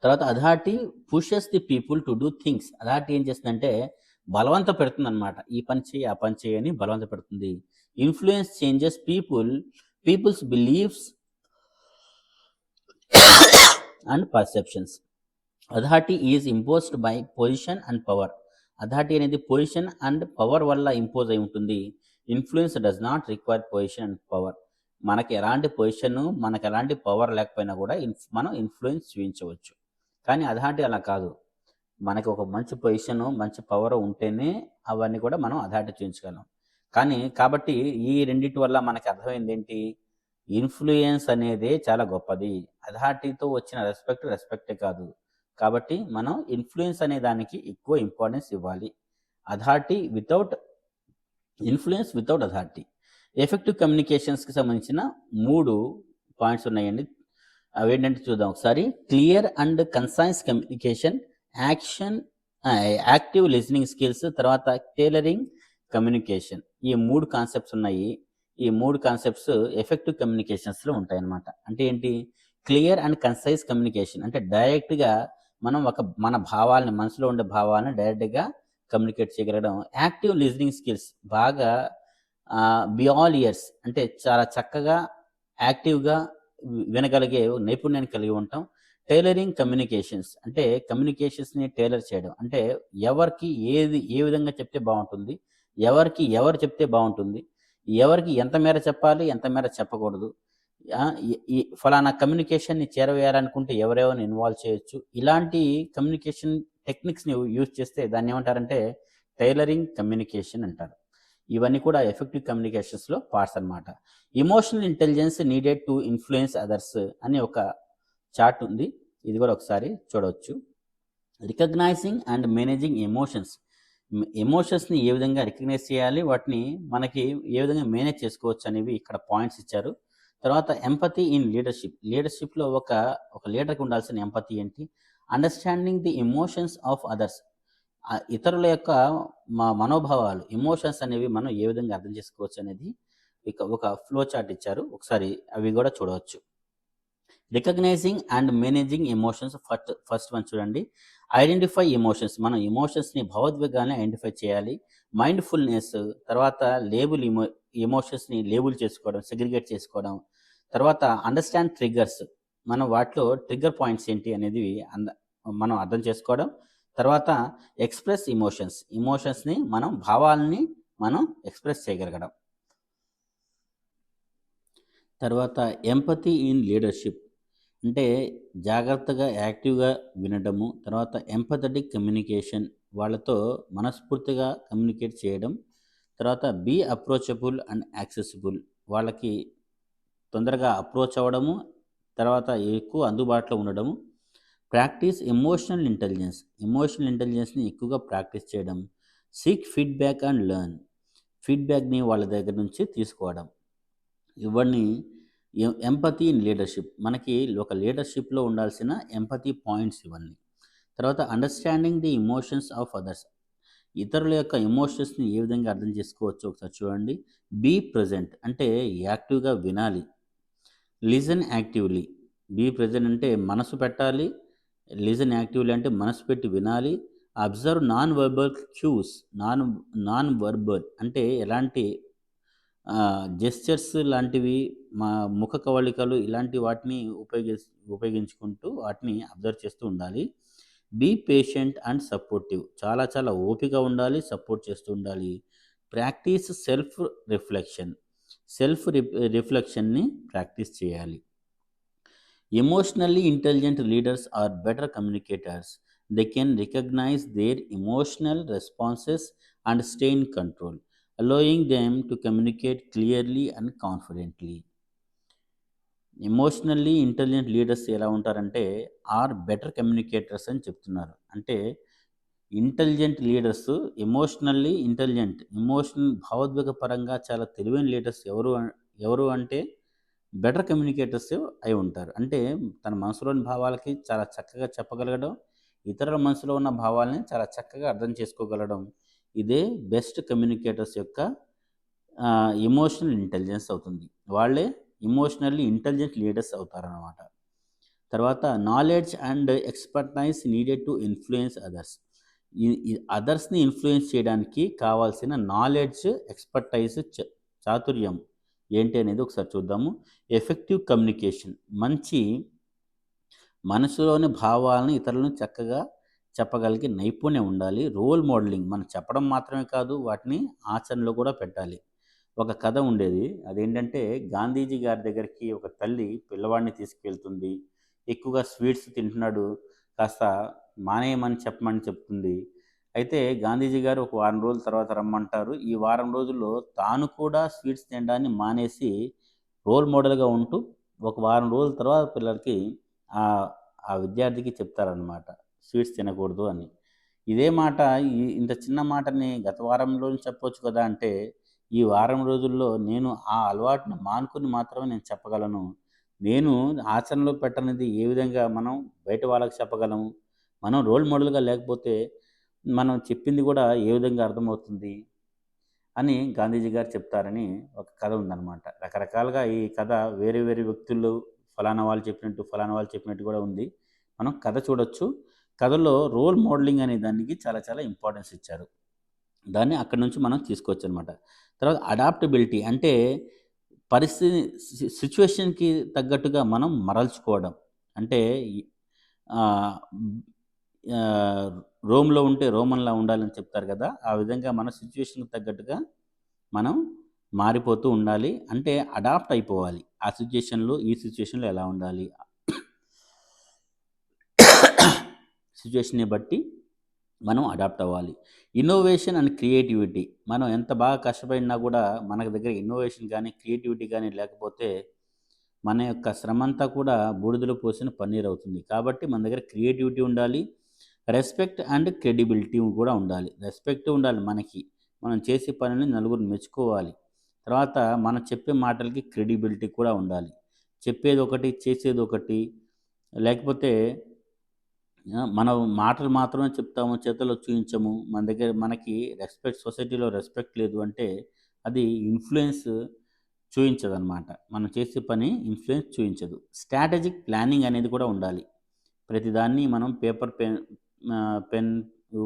తర్వాత authority pushes the people to do things. Authority ఏం చేస్తుందంటే బలవంత పెడుతుంది అనమాట. ఈ పని చేయి, ఆ పని చేయి అని బలవంత పెడుతుంది. Influence changes people's beliefs and perceptions. Authority is imposed by position and power. Authority అనేది పొజిషన్ అండ్ పవర్ వల్ల ఇంపోజ్ అయి ఉంటుంది. Influence does not require position and power. మనకి ఎలాంటి పొజిషన్, మనకి ఎలాంటి పవర్ లేకపోయినా కూడా మనం ఇన్ఫ్లుయెన్స్ చూపించవచ్చు. కానీ అథారిటీ అలా కాదు. మనకి ఒక మంచి పొజిషన్, మంచి పవర్ ఉంటేనే అవన్నీ కూడా మనం అథారిటీ చూపించగలం. కాబట్టి ఈ రెండింటి వల్ల మనకి అర్థమైంది ఏంటి? ఇన్ఫ్లుయెన్స్ అనేది చాలా గొప్పది. అథారిటీతో వచ్చిన రెస్పెక్టే కాదు. కాబట్టి మనం ఇన్ఫ్లుయెన్స్ అనే దానికి ఎక్కువ ఇంపార్టెన్స్ ఇవ్వాలి. Influence without authority. ఎఫెక్టివ్ కమ్యూనికేషన్స్కి సంబంధించిన 3 పాయింట్స్ ఉన్నాయండి. అవి ఏంటంటే చూద్దాం ఒకసారి. Clear and concise communication, active listening skills, తర్వాత టైలరింగ్ కమ్యూనికేషన్. ఈ 3 కాన్సెప్ట్స్ ఉన్నాయి. ఈ 3 కాన్సెప్ట్స్ ఎఫెక్టివ్ కమ్యూనికేషన్స్లో ఉంటాయి అన్నమాట. అంటే ఏంటి? క్లియర్ అండ్ కన్సైజ్ కమ్యూనికేషన్ అంటే డైరెక్ట్గా మనం మన భావాలని, మనసులో ఉండే భావాలను డైరెక్ట్గా కమ్యూనికేట్ చేయగలగడం. యాక్టివ్ లిజనింగ్ స్కిల్స్, బాగా బియాల్ ఇయర్స్ అంటే చాలా చక్కగా యాక్టివ్గా వినగలిగే నైపుణ్యాన్ని కలిగి ఉంటాం. టైలరింగ్ కమ్యూనికేషన్స్ అంటే కమ్యూనికేషన్స్ని టైలర్ చేయడం, అంటే ఎవరికి ఏ విధంగా చెప్తే బాగుంటుంది, ఎవరు చెప్తే బాగుంటుంది, ఎవరికి ఎంత మేర చెప్పాలి, ఎంత మేర చెప్పకూడదు, ఈ ఫలానా కమ్యూనికేషన్ని చేరవేయాలనుకుంటే ఎవరెవరిని ఇన్వాల్వ్ చేయొచ్చు. ఇలాంటి కమ్యూనికేషన్ టెక్నిక్స్ని యూజ్ చేస్తే దాన్ని ఏమంటారంటే టైలరింగ్ కమ్యూనికేషన్ అంటారు. ఇవన్నీ కూడా ఎఫెక్టివ్ కమ్యూనికేషన్స్లో పార్ట్స్ అన్నమాట. Emotional intelligence needed to influence others అని ఒక చార్ట్ ఉంది, ఇది కూడా ఒకసారి చూడవచ్చు. రికగ్నైజింగ్ అండ్ మేనేజింగ్ ఎమోషన్స్ని ఏ విధంగా రికగ్నైజ్ చేయాలి, వాటిని మనకి ఏ విధంగా మేనేజ్ చేసుకోవచ్చు అనేవి ఇక్కడ పాయింట్స్ ఇచ్చారు. తర్వాత ఎంపతి ఇన్ లీడర్షిప్లో ఒక లీడర్కి ఉండాల్సిన ఎంపతి ఏంటి? Understanding the emotions of others. ఇతరుల యొక్క మనోభావాలు, ఎమోషన్స్ అనేవి మనం ఏ విధంగా అర్థం చేసుకోవచ్చు అనేది ఒక ఫ్లో చార్ట్ ఇచ్చారు. ఒకసారి అవి కూడా చూడవచ్చు. Recognising and managing emotions. First one చూడండి. Identify emotions. మనం ఎమోషన్స్ని, భావోద్వేగాల్ని ఐడెంటిఫై చేయాలి. మైండ్ఫుల్నెస్. తర్వాత ఎమోషన్స్ని లేబుల్ చేసుకోవడం, సెగ్రిగేట్ చేసుకోవడం. తర్వాత అండర్స్టాండ్ ట్రిగ్గర్స్. మనం వాటిలో ట్రిగ్గర్ పాయింట్స్ ఏంటి అనేది మనం అర్థం చేసుకోవడం. తర్వాత ఎక్స్ప్రెస్ ఎమోషన్స్ని, భావాలని మనం ఎక్స్ప్రెస్ చేయగలగడం. తర్వాత ఎంపతి ఇన్ లీడర్షిప్ అంటే జాగ్రత్తగా, యాక్టివ్గా వినడము. తర్వాత ఎంపథెటిక్ కమ్యూనికేషన్, వాళ్ళతో మనస్ఫూర్తిగా కమ్యూనికేట్ చేయడం. తర్వాత బీ అప్రోచబుల్ అండ్ యాక్సెసిబుల్, వాళ్ళకి తొందరగా అప్రోచ్ అవ్వడము, తర్వాత ఎక్కువ అందుబాటులో ఉండడము. ప్రాక్టీస్ ఎమోషనల్ ఇంటెలిజెన్స్ని ఎక్కువగా ప్రాక్టీస్ చేయడం. సీక్ ఫీడ్బ్యాక్ అండ్ లెర్న్, ఫీడ్బ్యాక్ని వాళ్ళ దగ్గర నుంచి తీసుకోవడం. ఇవన్నీ ఎంపతి ఇన్ లీడర్షిప్, మనకి ఒక లీడర్షిప్లో ఉండాల్సిన ఎంపతి పాయింట్స్ ఇవన్నీ. తర్వాత understanding the emotions of others, ఇతరుల యొక్క ఎమోషన్స్ని ఏ విధంగా అర్థం చేసుకోవచ్చు ఒకసారి చూడండి. బీ ప్రజెంట్ అంటే యాక్టివ్గా వినాలి. లిజన్ యాక్టివ్లీ, బీ ప్రజెంట్ అంటే మనసు పెట్టాలి. లిజన్ యాక్టివ్లీ అంటే మనసు పెట్టి వినాలి. Observe non verbal cues, non verbal అంటే ఎలాంటి జెస్చర్స్ లాంటివి, మా ముఖ కవళికలు ఇలాంటి వాటిని ఉపయోగించుకుంటూ వాటిని అబ్జర్వ్ చేస్తూ ఉండాలి. బీ పేషెంట్ అండ్ సపోర్టివ్, చాలా ఓపిక ఉండాలి, సపోర్ట్ చేస్తూ ఉండాలి. ప్రాక్టీస్ సెల్ఫ్ రిఫ్లెక్షన్ని ప్రాక్టీస్ చేయాలి. Emotionally intelligent leaders are better communicators. They can recognize their emotional responses and stay in control, allowing them to communicate clearly and confidently. Emotionally intelligent leaders ఎలా ఉంటారంటే ఆర్ బెటర్ కమ్యూనికేటర్స్ అని చెప్తున్నారు. అంటే ఇంటెలిజెంట్ లీడర్స్, ఎమోషనల్లీ ఇంటెలిజెంట్, భావోద్వేగ పరంగా చాలా తెలివైన లీడర్స్ ఎవరు అంటే బెటర్ కమ్యూనికేటర్స్ అయి ఉంటారు. అంటే తన మనసులోని భావాలకి చాలా చక్కగా చెప్పగలగడం, ఇతరుల మనసులో ఉన్న భావాలని చాలా చక్కగా అర్థం చేసుకోగలగడం, ఇదే బెస్ట్ కమ్యూనికేటర్స్ యొక్క ఎమోషనల్ ఇంటెలిజెన్స్ అవుతుంది. వాళ్ళే ఎమోషనల్లీ ఇంటెలిజెంట్ లీడర్స్ అవుతారన్నమాట. తర్వాత knowledge and expertise needed to influence others. అదర్స్ని ఇన్ఫ్లుయెన్స్ చేయడానికి కావాల్సిన నాలెడ్జ్, ఎక్స్పర్టైజ్, చాతుర్యం ఏంటి అనేది ఒకసారి చూద్దాము. ఎఫెక్టివ్ కమ్యూనికేషన్, మంచి మనసులోని భావాలను ఇతరులను చక్కగా చెప్పగలిగే నైపుణ్యం ఉండాలి. రోల్ మోడలింగ్, మనం చెప్పడం మాత్రమే కాదు, వాటిని ఆచరణలో కూడా పెట్టాలి. ఒక కథ ఉండేది. అదేంటంటే గాంధీజీ గారి దగ్గరికి ఒక తల్లి పిల్లవాడిని తీసుకువెళ్తుంది. ఎక్కువగా స్వీట్స్ తింటున్నాడు, కాస్త మానేయమని చెప్పమని చెప్తుంది. అయితే గాంధీజీ గారు ఒక వారం రోజుల తర్వాత రమ్మంటారు. ఈ వారం రోజుల్లో తాను కూడా స్వీట్స్ తినడాన్ని మానేసి రోల్ మోడల్గా ఉంటూ ఒక వారం రోజుల తర్వాత పిల్లలకి ఆ విద్యార్థికి చెప్తారనమాట, స్వీట్స్ తినకూడదు అని. ఇదే మాట, ఇంత చిన్న మాటని గత వారంలో చెప్పొచ్చు కదా అంటే, ఈ వారం రోజుల్లో నేను ఆ అలవాటును మానుకుని మాత్రమే నేను చెప్పగలను. నేను ఆచరణలో పెట్టనిది ఏ విధంగా మనం బయట వాళ్ళకి చెప్పగలము? మనం రోల్ మోడల్గా లేకపోతే మనం చెప్పింది కూడా ఏ విధంగా అర్థమవుతుంది అని గాంధీజీ గారు చెప్తారని ఒక కథ ఉందన్నమాట. రకరకాలుగా ఈ కథ వేరే వేరే వ్యక్తులు ఫలానా వాళ్ళు చెప్పినట్టు కూడా ఉంది. మనం కథ చూడొచ్చు. కథలో రోల్ మోడలింగ్ అనే దానికి చాలా ఇంపార్టెన్స్ ఇచ్చారు. దాన్ని అక్కడి నుంచి మనం తీసుకోవచ్చు అనమాట. తర్వాత అడాప్టబిలిటీ అంటే పరిస్థితి, సిచ్యువేషన్కి తగ్గట్టుగా మనం మరల్చుకోవడం. అంటే రోమ్లో ఉంటే రోమన్లా ఉండాలని చెప్తారు కదా, ఆ విధంగా మన సిచ్యువేషన్కి తగ్గట్టుగా మనం మారిపోతూ ఉండాలి. అంటే అడాప్ట్ అయిపోవాలి. ఆ సిచ్యువేషన్లో, ఈ సిచ్యువేషన్లో ఎలా ఉండాలి, సిచ్యువేషన్ని బట్టి మనం అడాప్ట్ అవ్వాలి. ఇన్నోవేషన్ అండ్ క్రియేటివిటీ, మనం ఎంత బాగా కష్టపడినా కూడా మనకు దగ్గర ఇన్నోవేషన్ కానీ క్రియేటివిటీ కానీ లేకపోతే మన యొక్క శ్రమ అంతా కూడా బూడిదలో పోసిన పన్నీర్ అవుతుంది. కాబట్టి మన దగ్గర క్రియేటివిటీ ఉండాలి. రెస్పెక్ట్ అండ్ క్రెడిబిలిటీ కూడా ఉండాలి. రెస్పెక్ట్ ఉండాలి మనకి, మనం చేసే పనిని నలుగురు మెచ్చుకోవాలి. తర్వాత మనం చెప్పే మాటలకి క్రెడిబిలిటీ కూడా ఉండాలి. చెప్పేది ఒకటి, చేసేది ఒకటి, లేకపోతే మనం మాటలు మాత్రమే చెప్తాము, చేతుల్లో చూయించము. మన దగ్గర మనకి రెస్పెక్ట్, సొసైటీలో రెస్పెక్ట్ లేదు అంటే అది ఇన్‌ఫ్లూయెన్స్ చూయించదనమాట. మనం చేసే పని ఇన్‌ఫ్లూయెన్స్ చూయించదు. స్ట్రాటజిక్ ప్లానింగ్ అనేది కూడా ఉండాలి. ప్రతిదాన్ని మనం పెన్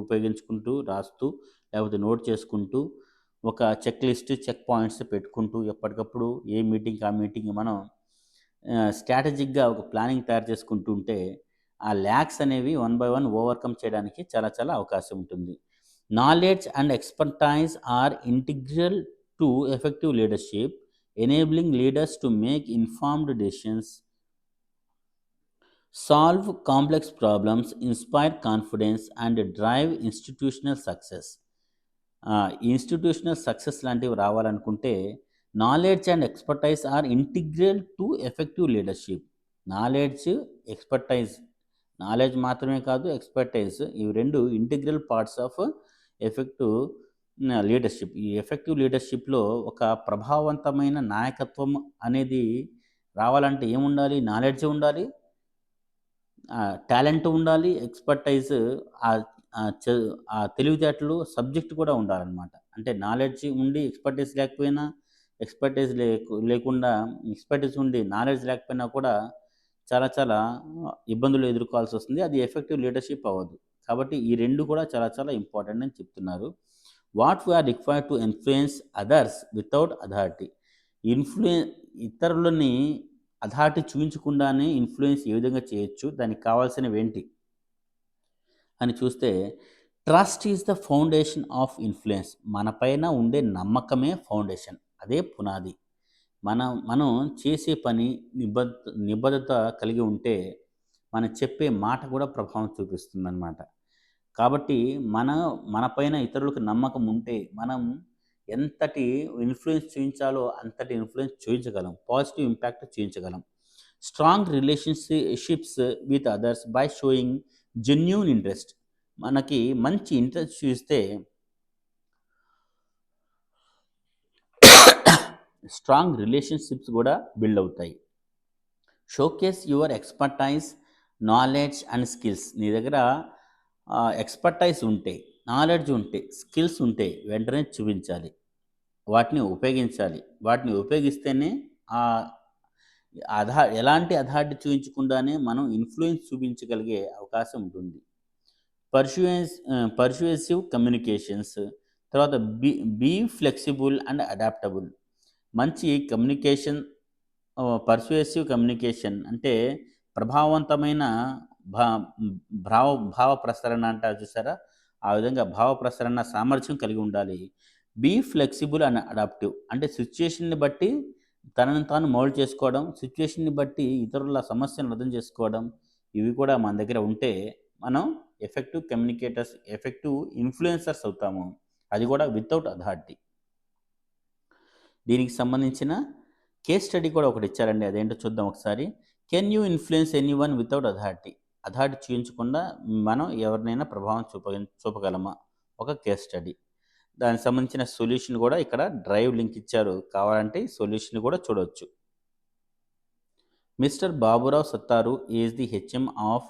ఉపయోగించుకుంటూ రాస్తూ, లేకపోతే నోట్ చేసుకుంటూ, ఒక చెక్ లిస్ట్, చెక్ పాయింట్స్ పెట్టుకుంటూ ఎప్పటికప్పుడు ఏ మీటింగ్‌కి ఆ మీటింగ్ మనం స్ట్రాటజిక్‌గా ఒక ప్లానింగ్ తయారు చేసుకుంటూ ఉంటే ఆ ల్యాక్స్ అనేవి వన్ బై వన్ ఓవర్‌కమ్ చేయడానికి చాలా చాలా అవకాశం ఉంటుంది. Knowledge and expertise are integral to effective leadership, enabling leaders to make informed decisions, solve complex problems, inspire confidence, and drive institutional success. Institutional success లాంటివి రావాలనుకుంటే knowledge and expertise are integral to effective leadership. Knowledge, expertise, knowledge మాత్రమే కాదు, ఎక్స్పర్టైజ్, ఇవి రెండు integral parts of effective leadership. ఈ ఎఫెక్టివ్ లీడర్షిప్లో ఒక ప్రభావవంతమైన నాయకత్వం అనేది రావాలంటే ఏముండాలి? నాలెడ్జ్ ఉండాలి, టాలెంట్ ఉండాలి, ఎక్స్పర్టైజ్, ఆ తెలివితేటలు, సబ్జెక్ట్ కూడా ఉండాలన్నమాట. అంటే నాలెడ్జ్ ఉండి ఎక్స్పర్టైజ్ లేకపోయినా, ఎక్స్పర్టైజ్ లేకుండా ఎక్స్పర్టైజ్ ఉండి నాలెడ్జ్ లేకపోయినా కూడా చాలా చాలా ఇబ్బందులు ఎదుర్కోవాల్సి వస్తుంది. అది ఎఫెక్టివ్ లీడర్షిప్ అవ్వదు. కాబట్టి ఈ రెండు కూడా చాలా చాలా ఇంపార్టెంట్ అని చెప్తున్నారు. What we are required to influence others without authority. ఇతరులని అథారిటీ చూపించకుండానే ఇన్ఫ్లుయెన్స్ ఏ విధంగా చేయొచ్చు, దానికి కావాల్సినవి ఏంటి అని చూస్తే, trust is the foundation of influence. మన పైన ఉండే నమ్మకమే ఫౌండేషన్, అదే పునాది. మనం చేసే పని నిబద్ధత కలిగి ఉంటే మనం చెప్పే మాట కూడా ప్రభావం చూపిస్తుందన్నమాట. కాబట్టి మన పైన ఇతరులకు నమ్మకం ఉంటే మనం ఎంతటి ఇన్ఫ్లుయెన్స్ చూపించాలో అంతటి ఇన్ఫ్లుయెన్స్ చూపించగలం, పాజిటివ్ ఇంపాక్ట్ చూపించగలం. Strong relationships with others by showing genuine interest. మనకి మంచి ఇంట్రెస్ట్ చూస్తే స్ట్రాంగ్ రిలేషన్షిప్స్ కూడా బిల్డ్ అవుతాయి. Showcase your expertise, knowledge and skills. నీ దగ్గర ఎక్స్పర్టైజ్ ఉంటే, నాలెడ్జ్ ఉంటే, స్కిల్స్ ఉంటే వెంటనే చూపించాలి, వాటిని ఉపయోగించాలి. వాటిని ఉపయోగిస్తేనే ఎలాంటి అథారిటీ చూపించకుండానే మనం ఇన్ఫ్లుయెన్స్ చూపించగలిగే అవకాశం ఉంటుంది. పర్సుయేసివ్ కమ్యూనికేషన్స్. తర్వాత బీ ఫ్లెక్సిబుల్ అండ్ అడాప్టబుల్. మంచి కమ్యూనికేషన్, పర్సుయేసివ్ కమ్యూనికేషన్ అంటే ప్రభావవంతమైన భావ ప్రసరణ అంటారు చూసారా, ఆ విధంగా భావ ప్రసరణ సామర్థ్యం కలిగి ఉండాలి. బీ ఫ్లెక్సిబుల్ అండ్ అడాప్టివ్ అంటే సిచ్యుయేషన్ని బట్టి తనను తాను మౌల్డ్ చేసుకోవడం, సిచ్యుయేషన్ని బట్టి ఇతరుల సమస్యలను అర్థం చేసుకోవడం, ఇవి కూడా మన దగ్గర ఉంటే మనం ఎఫెక్టివ్ కమ్యూనికేటర్స్, ఎఫెక్టివ్ ఇన్ఫ్లుయెన్సర్స్ అవుతాము. అది కూడా వితౌట్ అథారిటీ. దీనికి సంబంధించిన కేస్ స్టడీ కూడా ఒకటి ఇచ్చారండి, అదేంటో చూద్దాం ఒకసారి. Can you influence anyone without authority. Authority చూపించకుండా మనం ఎవరినైనా ప్రభావం చూపగలమా? ఒక కేస్ స్టడీ. దానికి సంబంధించిన సొల్యూషన్ కూడా ఇక్కడ డ్రైవ్ లింక్ ఇచ్చారు, కావాలంటే సొల్యూషన్ కూడా చూడవచ్చు. Mister Baburao Sattaru is the HM of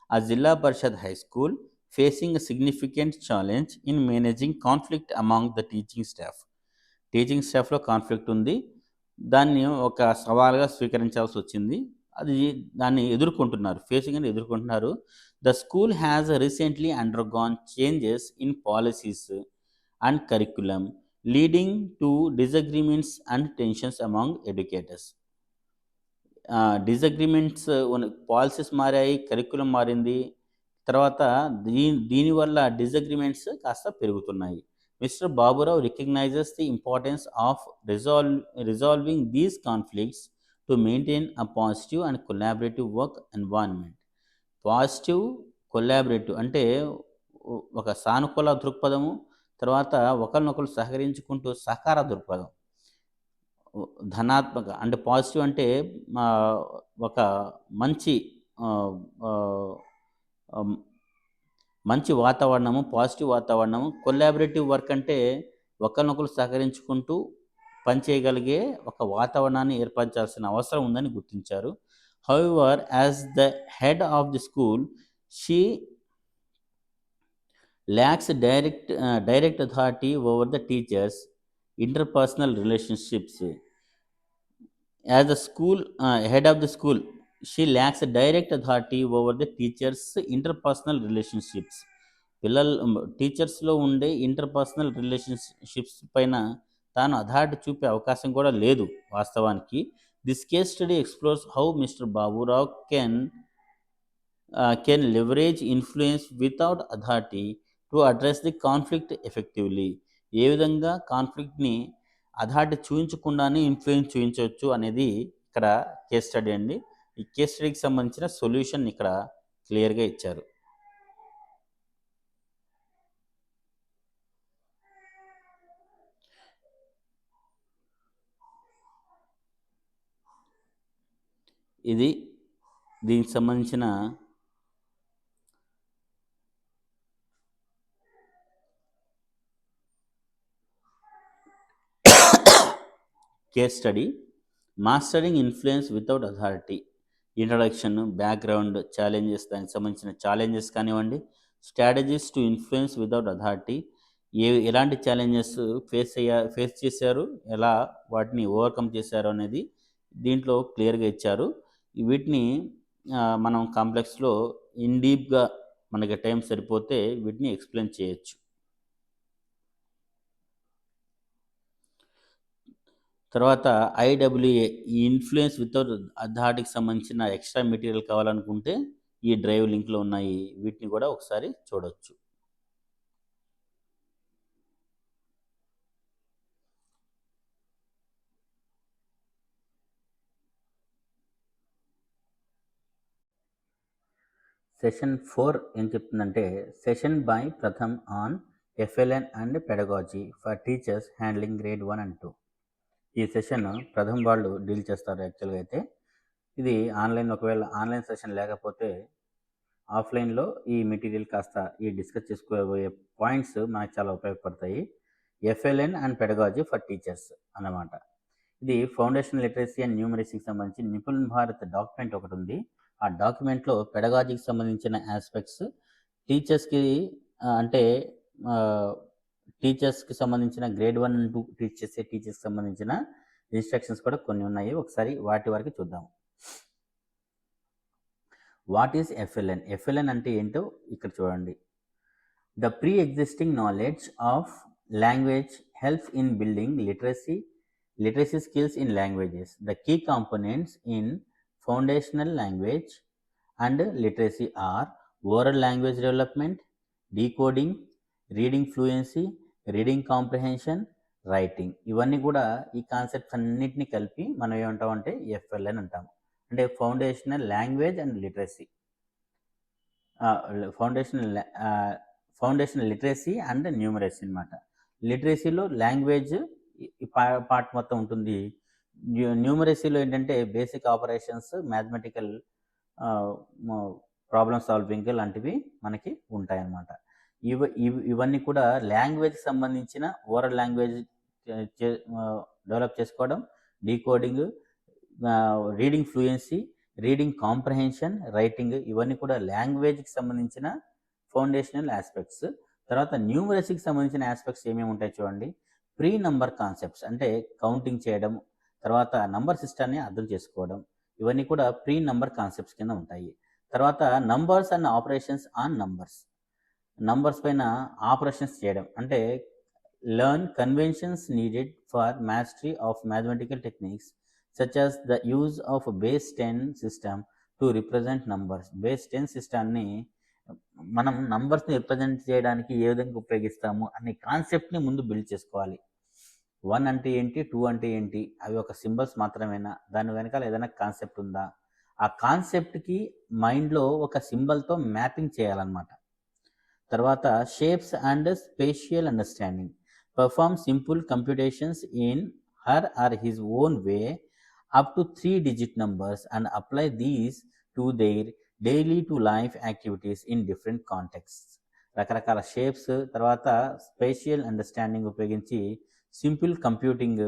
a Zilla Parishad High School, facing a significant challenge in managing conflict among the teaching staff. Teaching స్టాఫ్లో కాన్ఫ్లిక్ట్ ఉంది, దాన్ని ఒక సవాల్గా స్వీకరించాల్సి వచ్చింది. దాన్ని ఎదుర్కొంటున్నారు, ఫేసింగ్ అని ఎదుర్కొంటున్నారు. The school has recently undergone changes in policies and curriculum, leading to disagreements and tensions among educators. Disagreements, policies మారాయి, కరిక్యులం మారింది, తర్వాత దీనివల్ల డిసగ్రిమెంట్స్ కాస్త పెరుగుతున్నాయి. Mister Baburao recognizes the importance of resolving these conflicts to maintain a positive and collaborative work environment. Positive, collaborative అంటే ఒక సానుకూల దృక్పథము, తర్వాత ఒకరినొకరు సహకరించుకుంటూ సహకార దృక్పథం, ధనాత్మక అంటే పాజిటివ్ అంటే ఒక మంచి వాతావరణము, పాజిటివ్ వాతావరణము. కొలాబరేటివ్ వర్క్ అంటే ఒకరినొకరు సహకరించుకుంటూ పనిచేయగలిగే ఒక వాతావరణాన్ని ఏర్పరచాల్సిన అవసరం ఉందని గుర్తించారు. However, as the head of the school, She lacks direct authority over the teachers interpersonal relationships. As the school head of the school, she lacks a direct authority over the teachers interpersonal relationships. పిల్లలు టీచర్స్లో ఉండే ఇంటర్పర్సనల్ రిలేషన్షిప్స్ పైన తాను అథారిటీ చూపే అవకాశం కూడా లేదు వాస్తవానికి. This case study explores how mister Baburao can leverage influence without authority to address the conflict effectively. ఏ విధంగా కాన్ఫ్లిక్ట్ని అథారిటీ చూపించకుండానే ఇన్ఫ్లుయెన్స్ చూపించవచ్చు అనేది ఇక్కడ కేస్ స్టడీ అండి. ఈ కేస్ స్టడీకి సంబంధించిన సొల్యూషన్ ఇక్కడ క్లియర్గా ఇచ్చారు. ఇది దీనికి సంబంధించిన case study. Mastering influence without authority. Introduction, background, challenges, దానికి సంబంధించిన ఛాలెంజెస్ కానివ్వండి, strategies to influence without authority, ఎలాంటి ఛాలెంజెస్ ఫేస్ చేశారు, ఎలా వాటిని ఓవర్కమ్ చేశారు అనేది దీంట్లో క్లియర్గా ఇచ్చారు. వీటిని మనం కాంప్లెక్స్లో ఇన్ డీప్గా మనకి టైం సరిపోతే వీటిని ఎక్స్ప్లెయిన్ చేయొచ్చు. తర్వాత ఐడబ్ల్యూఏ, ఈ ఇన్ఫ్లుయెన్స్ వితౌట్ అథారిటీకి సంబంధించిన ఎక్స్ట్రా మెటీరియల్ కావాలనుకుంటే ఈ డ్రైవ్ లింక్లో ఉన్నాయి, వీటిని కూడా ఒకసారి చూడవచ్చు. సెషన్ 4 ఏం చెప్తుందంటే session by Pratham on FLN and pedagogy for teachers handling grade 1 and 2. ఈ సెషన్ ప్రథమ్ వాళ్ళు డీల్ చేస్తారు. యాక్చువల్గా అయితే ఇది ఆన్లైన్, ఒకవేళ ఆన్లైన్ సెషన్ లేకపోతే ఆఫ్లైన్లో ఈ మెటీరియల్ కాస్త ఈ డిస్కస్ చేసుకోబోయే పాయింట్స్ మనకు చాలా ఉపయోగపడతాయి. FLN and pedagogy for teachers అన్నమాట. ఇది ఫౌండేషన్ లిటరసీ అండ్ న్యూమరసీకి సంబంధించి నిపుణ్ భారత్ డాక్యుమెంట్ ఒకటి ఉంది. ఆ డాక్యుమెంట్లో పెడగాజీకి సంబంధించిన ఆస్పెక్ట్స్, టీచర్స్కి అంటే టీచర్స్కి సంబంధించిన గ్రేడ్ 1 and 2 టీచ్ చేసే టీచర్స్కి సంబంధించిన ఇన్స్ట్రక్షన్స్ కూడా కొన్ని ఉన్నాయి. ఒకసారి వాటి వరకు చూద్దాం. What is FLN? FLN అంటే ఏంటో ఇక్కడ చూడండి. The pre existing knowledge of language helps in building literacy skills in languages. The key components in foundational language and literacy are oral language development, decoding, reading fluency, reading comprehension, writing. ఇవన్నీ కూడా ఈ కాన్సెప్ట్స్ అన్నిటిని కలిపి మనం ఏమంటామంటే FLN అంటాము. అంటే foundational language and literacy, foundational literacy and numeracy అనమాట. లిటరసీలో లాంగ్వేజ్ పార్ట్ మొత్తం ఉంటుంది. న్యూమరసీలో ఏంటంటే basic operations, mathematical problem solving లాంటివి మనకి ఉంటాయన్నమాట. ఇవన్నీ కూడా లాంగ్వేజ్కి సంబంధించిన ఓరల్ లాంగ్వేజ్ డెవలప్ చేసుకోవడం, decoding, reading fluency, reading comprehension, writing, ఇవన్నీ కూడా లాంగ్వేజ్కి సంబంధించిన ఫౌండేషనల్ ఆస్పెక్ట్స్. తర్వాత న్యూమరసీకి సంబంధించిన ఆస్పెక్ట్స్ ఏమేమి ఉంటాయి చూడండి. ప్రీ నంబర్ కాన్సెప్ట్స్ అంటే కౌంటింగ్ చేయడం, తర్వాత నంబర్ సిస్టాన్ని అర్థం చేసుకోవడం, ఇవన్నీ కూడా ప్రీ నంబర్ కాన్సెప్ట్స్ కింద ఉంటాయి. తర్వాత numbers and operations on numbers పైన ఆపరేషన్స్ చేయడం అంటే learn conventions needed for mastery of mathematical techniques such as the use of base 10 system to represent numbers. Base 10 సిస్టాన్ని మనం నంబర్స్ని రిప్రజెంట్ చేయడానికి ఏ విధంగా ఉపయోగిస్తాము అనే కాన్సెప్ట్ని ముందు బిల్డ్ చేసుకోవాలి. 1 అంటే ఏంటి, 2 అంటే ఏంటి, అవి ఒక సింబల్స్ మాత్రమేనా, దాని వెనకాల ఏదైనా కాన్సెప్ట్ ఉందా, ఆ కాన్సెప్ట్కి మైండ్లో ఒక సింబల్తో మ్యాపింగ్ చేయాలన్నమాట. తర్వాత shapes and spatial understanding, perform simple computations in her or his own way up to 3-digit numbers and apply these to their daily to life activities in different contexts. రకరకాల షేప్స్, తర్వాత స్పేషియల్ అండర్స్టాండింగ్ ఉపయోగించి సింపుల్ కంప్యూటింగ్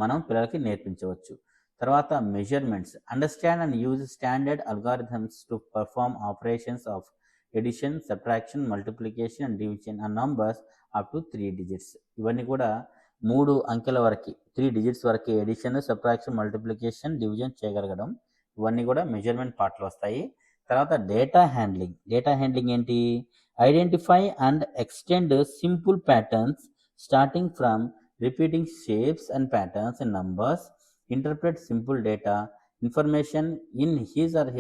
మనం పిల్లలకి నేర్పించవచ్చు. తర్వాత measurements, understand and use standard algorithms to perform operations of addition, subtraction, multiplication and division and numbers up to 3 digits. ఇవన్నీ కూడా 3 అంకెల వరకు 3 digits వరకు ఎడిషన్, సబ్ట్రాక్షన్, మల్టిప్లికేషన్, డివిజన్ చేయగలగడం ఇవన్నీ కూడా మెజర్మెంట్ పార్ట్లో వస్తాయి. తర్వాత డేటా హ్యాండ్లింగ్ ఏంటి? Identify and extend simple patterns starting from repeating shapes and patterns in numbers, interpret simple data information in his or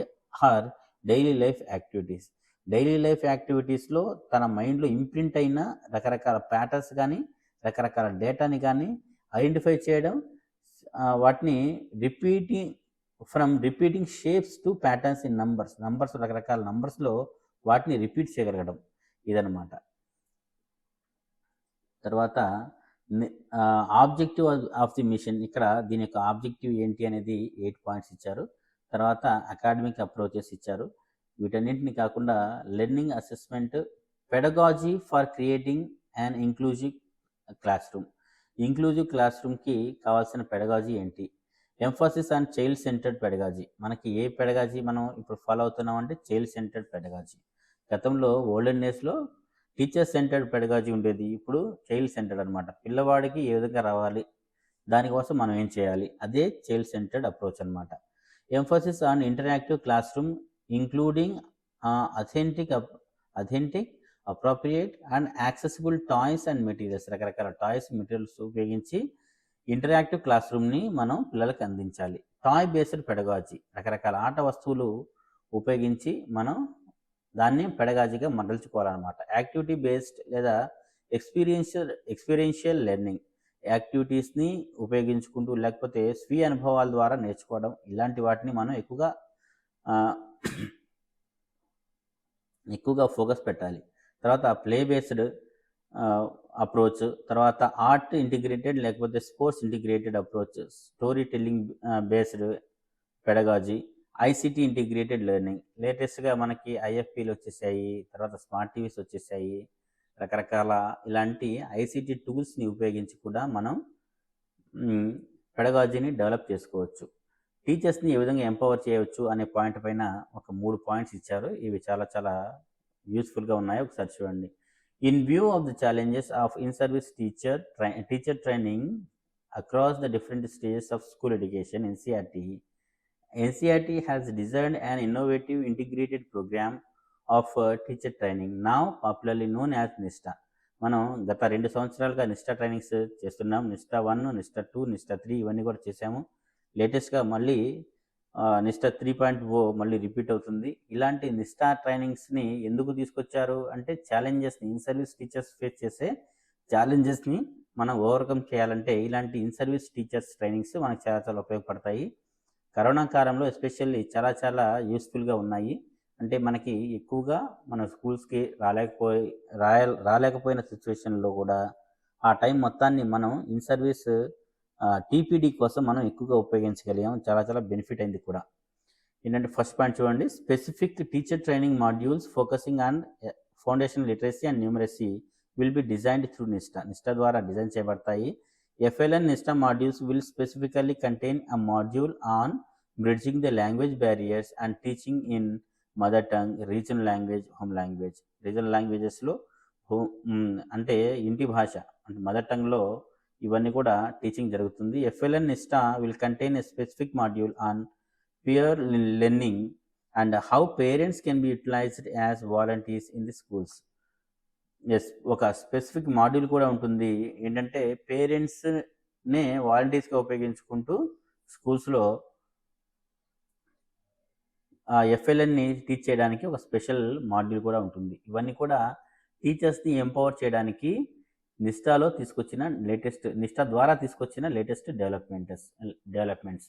her daily life activities. Daily life యాక్టివిటీస్లో తన మైండ్లో ఇంప్రింట్ అయిన రకరకాల ప్యాటర్న్స్ కానీ రకరకాల డేటాని కానీ ఐడెంటిఫై చేయడం, వాటిని repeating shapes to patterns in numbers రకరకాల నంబర్స్లో వాటిని రిపీట్ చేయగలగడం ఇదనమాట. తర్వాత ఆబ్జెక్టివ్ ఆఫ్ ది మిషన్, ఇక్కడ దీని యొక్క ఆబ్జెక్టివ్ ఏంటి అనేది 8 points ఇచ్చారు. తర్వాత అకాడమిక్ అప్రోచెస్ ఇచ్చారు. వీటన్నింటిని కాకుండా learning assessment, pedagogy for creating and inclusive class రూమ్కి కావాల్సిన పెడగాజీ ఏంటి? Emphasis on child centred pedagogy. మనకి ఏ పెడగాజీ మనం ఇప్పుడు ఫాలో అవుతున్నాం అంటే చైల్డ్ సెంటర్డ్ పెడగాజీ. గతంలో ఓల్డెన్ డేస్లో టీచర్ సెంటర్డ్ పెడగాజీ ఉండేది, ఇప్పుడు చైల్డ్ సెంటర్డ్ అనమాట. పిల్లవాడికి ఏ విధంగా రావాలి, దానికోసం మనం ఏం చేయాలి, అదే చైల్డ్ సెంటర్డ్ అప్రోచ్ అనమాట. Emphasis on interactive class room including authentic appropriate and accessible toys and materials. రకరకాల టాయ్స్ మెటీరియల్స్ ఉపయోగించి ఇంటరాక్టివ్ క్లాస్ రూమ్ని మనం పిల్లలకు అందించాలి. టాయ్ బేస్డ్ పెడగాజీ, రకరకాల ఆట వస్తువులు ఉపయోగించి మనం దాన్ని పెడగాజీగా మరల్చుకోవాలన్నమాట. యాక్టివిటీ బేస్డ్ లేదా ఎక్స్పీరియన్షియల్ లెర్నింగ్, యాక్టివిటీస్ని ఉపయోగించుకుంటూ లేకపోతే స్వీయ అనుభవాల ద్వారా నేర్చుకోవడం, ఇలాంటి వాటిని మనం ఎక్కువగా ఫోకస్ పెట్టాలి. తర్వాత ప్లే బేస్డ్ అప్రోచ్, తర్వాత ఆర్ట్ ఇంటిగ్రేటెడ్ లేకపోతే sports integrated approach, story telling based pedagogy, ICT integrated learning. లేటెస్ట్గా మనకి ఐఎఫ్పీలు వచ్చేసాయి, తర్వాత స్మార్ట్ టీవీస్ వచ్చేసాయి, రకరకాల ఇలాంటి ఐసిటీ టూల్స్ని ఉపయోగించి కూడా మనం పెడగాజీని డెవలప్ చేసుకోవచ్చు. టీచర్స్ని ఏ విధంగా ఎంపవర్ చేయవచ్చు అనే పాయింట్ పైన ఒక 3 points ఇచ్చారు. ఇవి చాలా చాలా యూస్ఫుల్గా ఉన్నాయి, ఒకసారి చూడండి. In view of the challenges of in-service teacher training across the different stages of school education, NCERT has designed an innovative integrated program of teacher training, now popularly known as NISTA. మనం గత 2 సంవత్సరాలుగా నిష్ఠా ట్రైనింగ్స్ చేస్తున్నాం. నిష్ఠా 1, నిష్ఠా 2, నిష్ఠా 3 ఇవన్నీ కూడా చేసాము. లేటెస్ట్గా మళ్ళీ నిష్ఠా 3.0 మళ్ళీ రిపీట్ అవుతుంది. ఇలాంటి నిష్ఠా ట్రైనింగ్స్ని ఎందుకు తీసుకొచ్చారు అంటే ఛాలెంజెస్ని, ఇన్ సర్వీస్ టీచర్స్ ఫేస్ చేసే ఛాలెంజెస్ని మనం ఓవర్కమ్ చేయాలంటే ఇలాంటి ఇన్ సర్వీస్ టీచర్స్ ట్రైనింగ్స్ మనకు చాలా చాలా ఉపయోగపడతాయి. కరోనా కాలంలో ఎస్పెషల్లీ చాలా చాలా యూస్ఫుల్గా ఉన్నాయి. అంటే మనకి ఎక్కువగా మన స్కూల్స్కి రాలేకపోయిన సిచ్యువేషన్లో కూడా ఆ టైం మొత్తాన్ని మనం ఇన్ సర్వీస్ టీపీడీ కోసం మనం ఎక్కువగా ఉపయోగించగలిగాం. చాలా చాలా బెనిఫిట్ అయింది కూడా. ఏంటంటే ఫస్ట్ పాయింట్ చూడండి, specific teacher training modules focusing on foundation literacy and numeracy will be designed through NISHTHA ద్వారా డిజైన్ చేయబడతాయి. FLN NISHTHA modules will specifically contain a module on bridging the language barriers and teaching in mother tongue, regional language, home language. Regional లాంగ్వేజెస్లో అంటే ఇంటి భాష అంటే మదర్ టంగ్లో ఇవన్నీ కూడా టీచింగ్ జరుగుతుంది. FLN NISHTHA will contain a specific module on peer learning and how parents can be utilised as volunteers in the schools. ఒక స్పెసిఫిక్ మాడ్యూల్ కూడా ఉంటుంది, ఏంటంటే పేరెంట్స్నే వాలంటీర్స్గా ఉపయోగించుకుంటూ స్కూల్స్లో FLNని టీచ్ చేయడానికి ఒక స్పెషల్ మాడ్యూల్ కూడా ఉంటుంది. ఇవన్నీ కూడా టీచర్స్ని ఎంపవర్ చేయడానికి నిష్ఠా ద్వారా తీసుకొచ్చిన latest developments.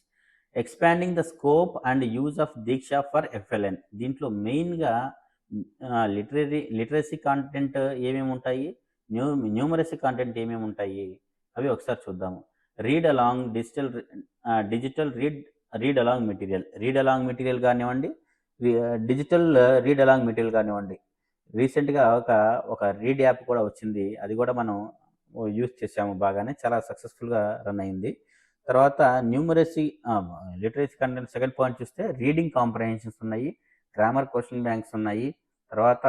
Expanding the scope and use of Diksha for FLN. దీంట్లో మెయిన్గా లిటరసీ కాంటెంట్ ఏమేమి ఉంటాయి, న్యూమరసీ కాంటెంట్ ఏమేమి ఉంటాయి అవి ఒకసారి చూద్దాము. Read along digital read along material కానివ్వండి, డిజిటల్ రీడ్ అలాంగ్ మెటీరియల్ కానివ్వండి. రీసెంట్గా ఒక రీడ్ యాప్ కూడా వచ్చింది, అది కూడా మనం యూజ్ చేసాము బాగానే, చాలా సక్సెస్ఫుల్గా రన్ అయింది. తర్వాత లిటరసీ కంటెంట్ సెకండ్ పాయింట్ చూస్తే రీడింగ్ కాంప్రహెన్షన్స్ ఉన్నాయి, గ్రామర్ క్వశ్చన్ బ్యాంక్స్ ఉన్నాయి, తర్వాత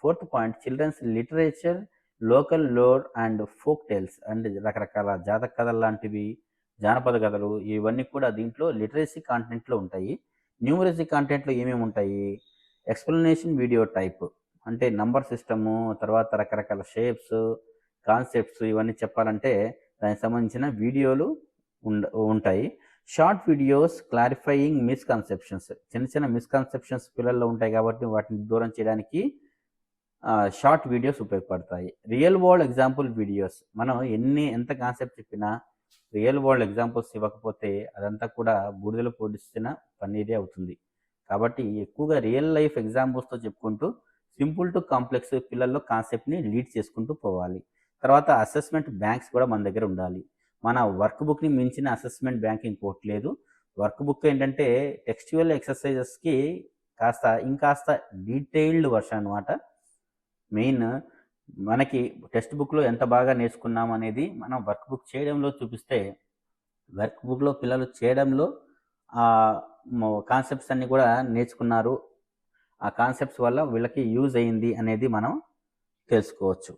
4th point children's literature, local lore and folk tales and రకరకాల జాతక కథలు లాంటివి, జానపద కథలు ఇవన్నీ కూడా దీంట్లో లిటరసీ కాంటెంట్లో ఉంటాయి. న్యూమరసీ కాంటెంట్లో ఏమేమి ఉంటాయి? ఎక్స్ప్లెనేషన్ వీడియో టైప్ అంటే నంబర్ సిస్టము, తర్వాత రకరకాల షేప్స్, కాన్సెప్ట్స్ ఇవన్నీ చెప్పాలంటే దానికి సంబంధించిన వీడియోలు ఉంటాయి. షార్ట్ వీడియోస్ క్లారిఫైయింగ్ మిస్కన్సెప్షన్స్, చిన్న చిన్న మిస్కన్సెప్షన్స్ పిల్లల్లో ఉంటాయి కాబట్టి వాటిని దూరం చేయడానికి షార్ట్ వీడియోస్ ఉపయోగపడతాయి. రియల్ వరల్డ్ ఎగ్జాంపుల్ వీడియోస్, మనం ఎంత కాన్సెప్ట్ చెప్పినా రియల్ వరల్డ్ ఎగ్జాంపుల్స్ ఇవ్వకపోతే అదంతా కూడా బూడిదలో పొడిచిన పన్నీరే అవుతుంది. కాబట్టి ఎక్కువగా రియల్ లైఫ్ ఎగ్జాంపుల్స్తో చెప్పుకుంటూ సింపుల్ టు కాంప్లెక్స్ పిల్లల్లో కాన్సెప్ట్ని లీడ్ చేసుకుంటూ పోవాలి. తర్వాత అసెస్మెంట్ బ్యాంక్స్ కూడా మన దగ్గర ఉండాలి. మన వర్క్ బుక్ని మించిన అసెస్మెంట్ బ్యాంక్ ఇంకోటి లేదు. వర్క్ బుక్ ఏంటంటే టెక్స్చువల్ ఎక్సర్సైజెస్కి ఇంకాస్త డీటెయిల్డ్ వర్షన్ అనమాట. మెయిన్ మనకి టెక్స్ట్ బుక్లో ఎంత బాగా నేర్చుకున్నాం అనేది మనం వర్క్ బుక్ చేయడంలో చూపిస్తే, వర్క్ బుక్లో పిల్లలు చేయడంలో కాన్సెప్ట్స్ అన్నీ కూడా నేర్చుకున్నారు, ఆ కాన్సెప్ట్స్ వల్ల వీళ్ళకి యూజ్ అయింది అనేది మనం తెలుసుకోవచ్చు.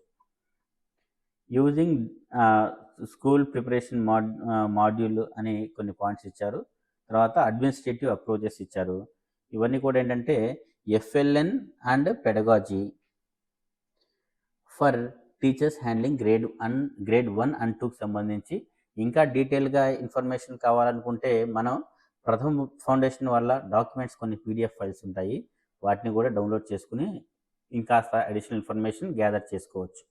యూజింగ్ స్కూల్ ప్రిపరేషన్ మాడ్యూల్ అని కొన్ని పాయింట్స్ ఇచ్చారు. తర్వాత అడ్మినిస్ట్రేటివ్ అప్రోచెస్ ఇచ్చారు. ఇవన్నీ కూడా ఏంటంటే FLN and pedagogy for teachers handling grade 1 and 2కి సంబంధించి. ఇంకా డీటెయిల్గా ఇన్ఫర్మేషన్ కావాలనుకుంటే మనం ప్రథమ్ ఫౌండేషన్ వల్ల డాక్యుమెంట్స్ కొన్ని PDF ఫైల్స్ ఉంటాయి, వాటిని కూడా డౌన్లోడ్ చేసుకుని ఇంకాస్త అడిషనల్ ఇన్ఫర్మేషన్ గ్యాదర్ చేసుకోవచ్చు.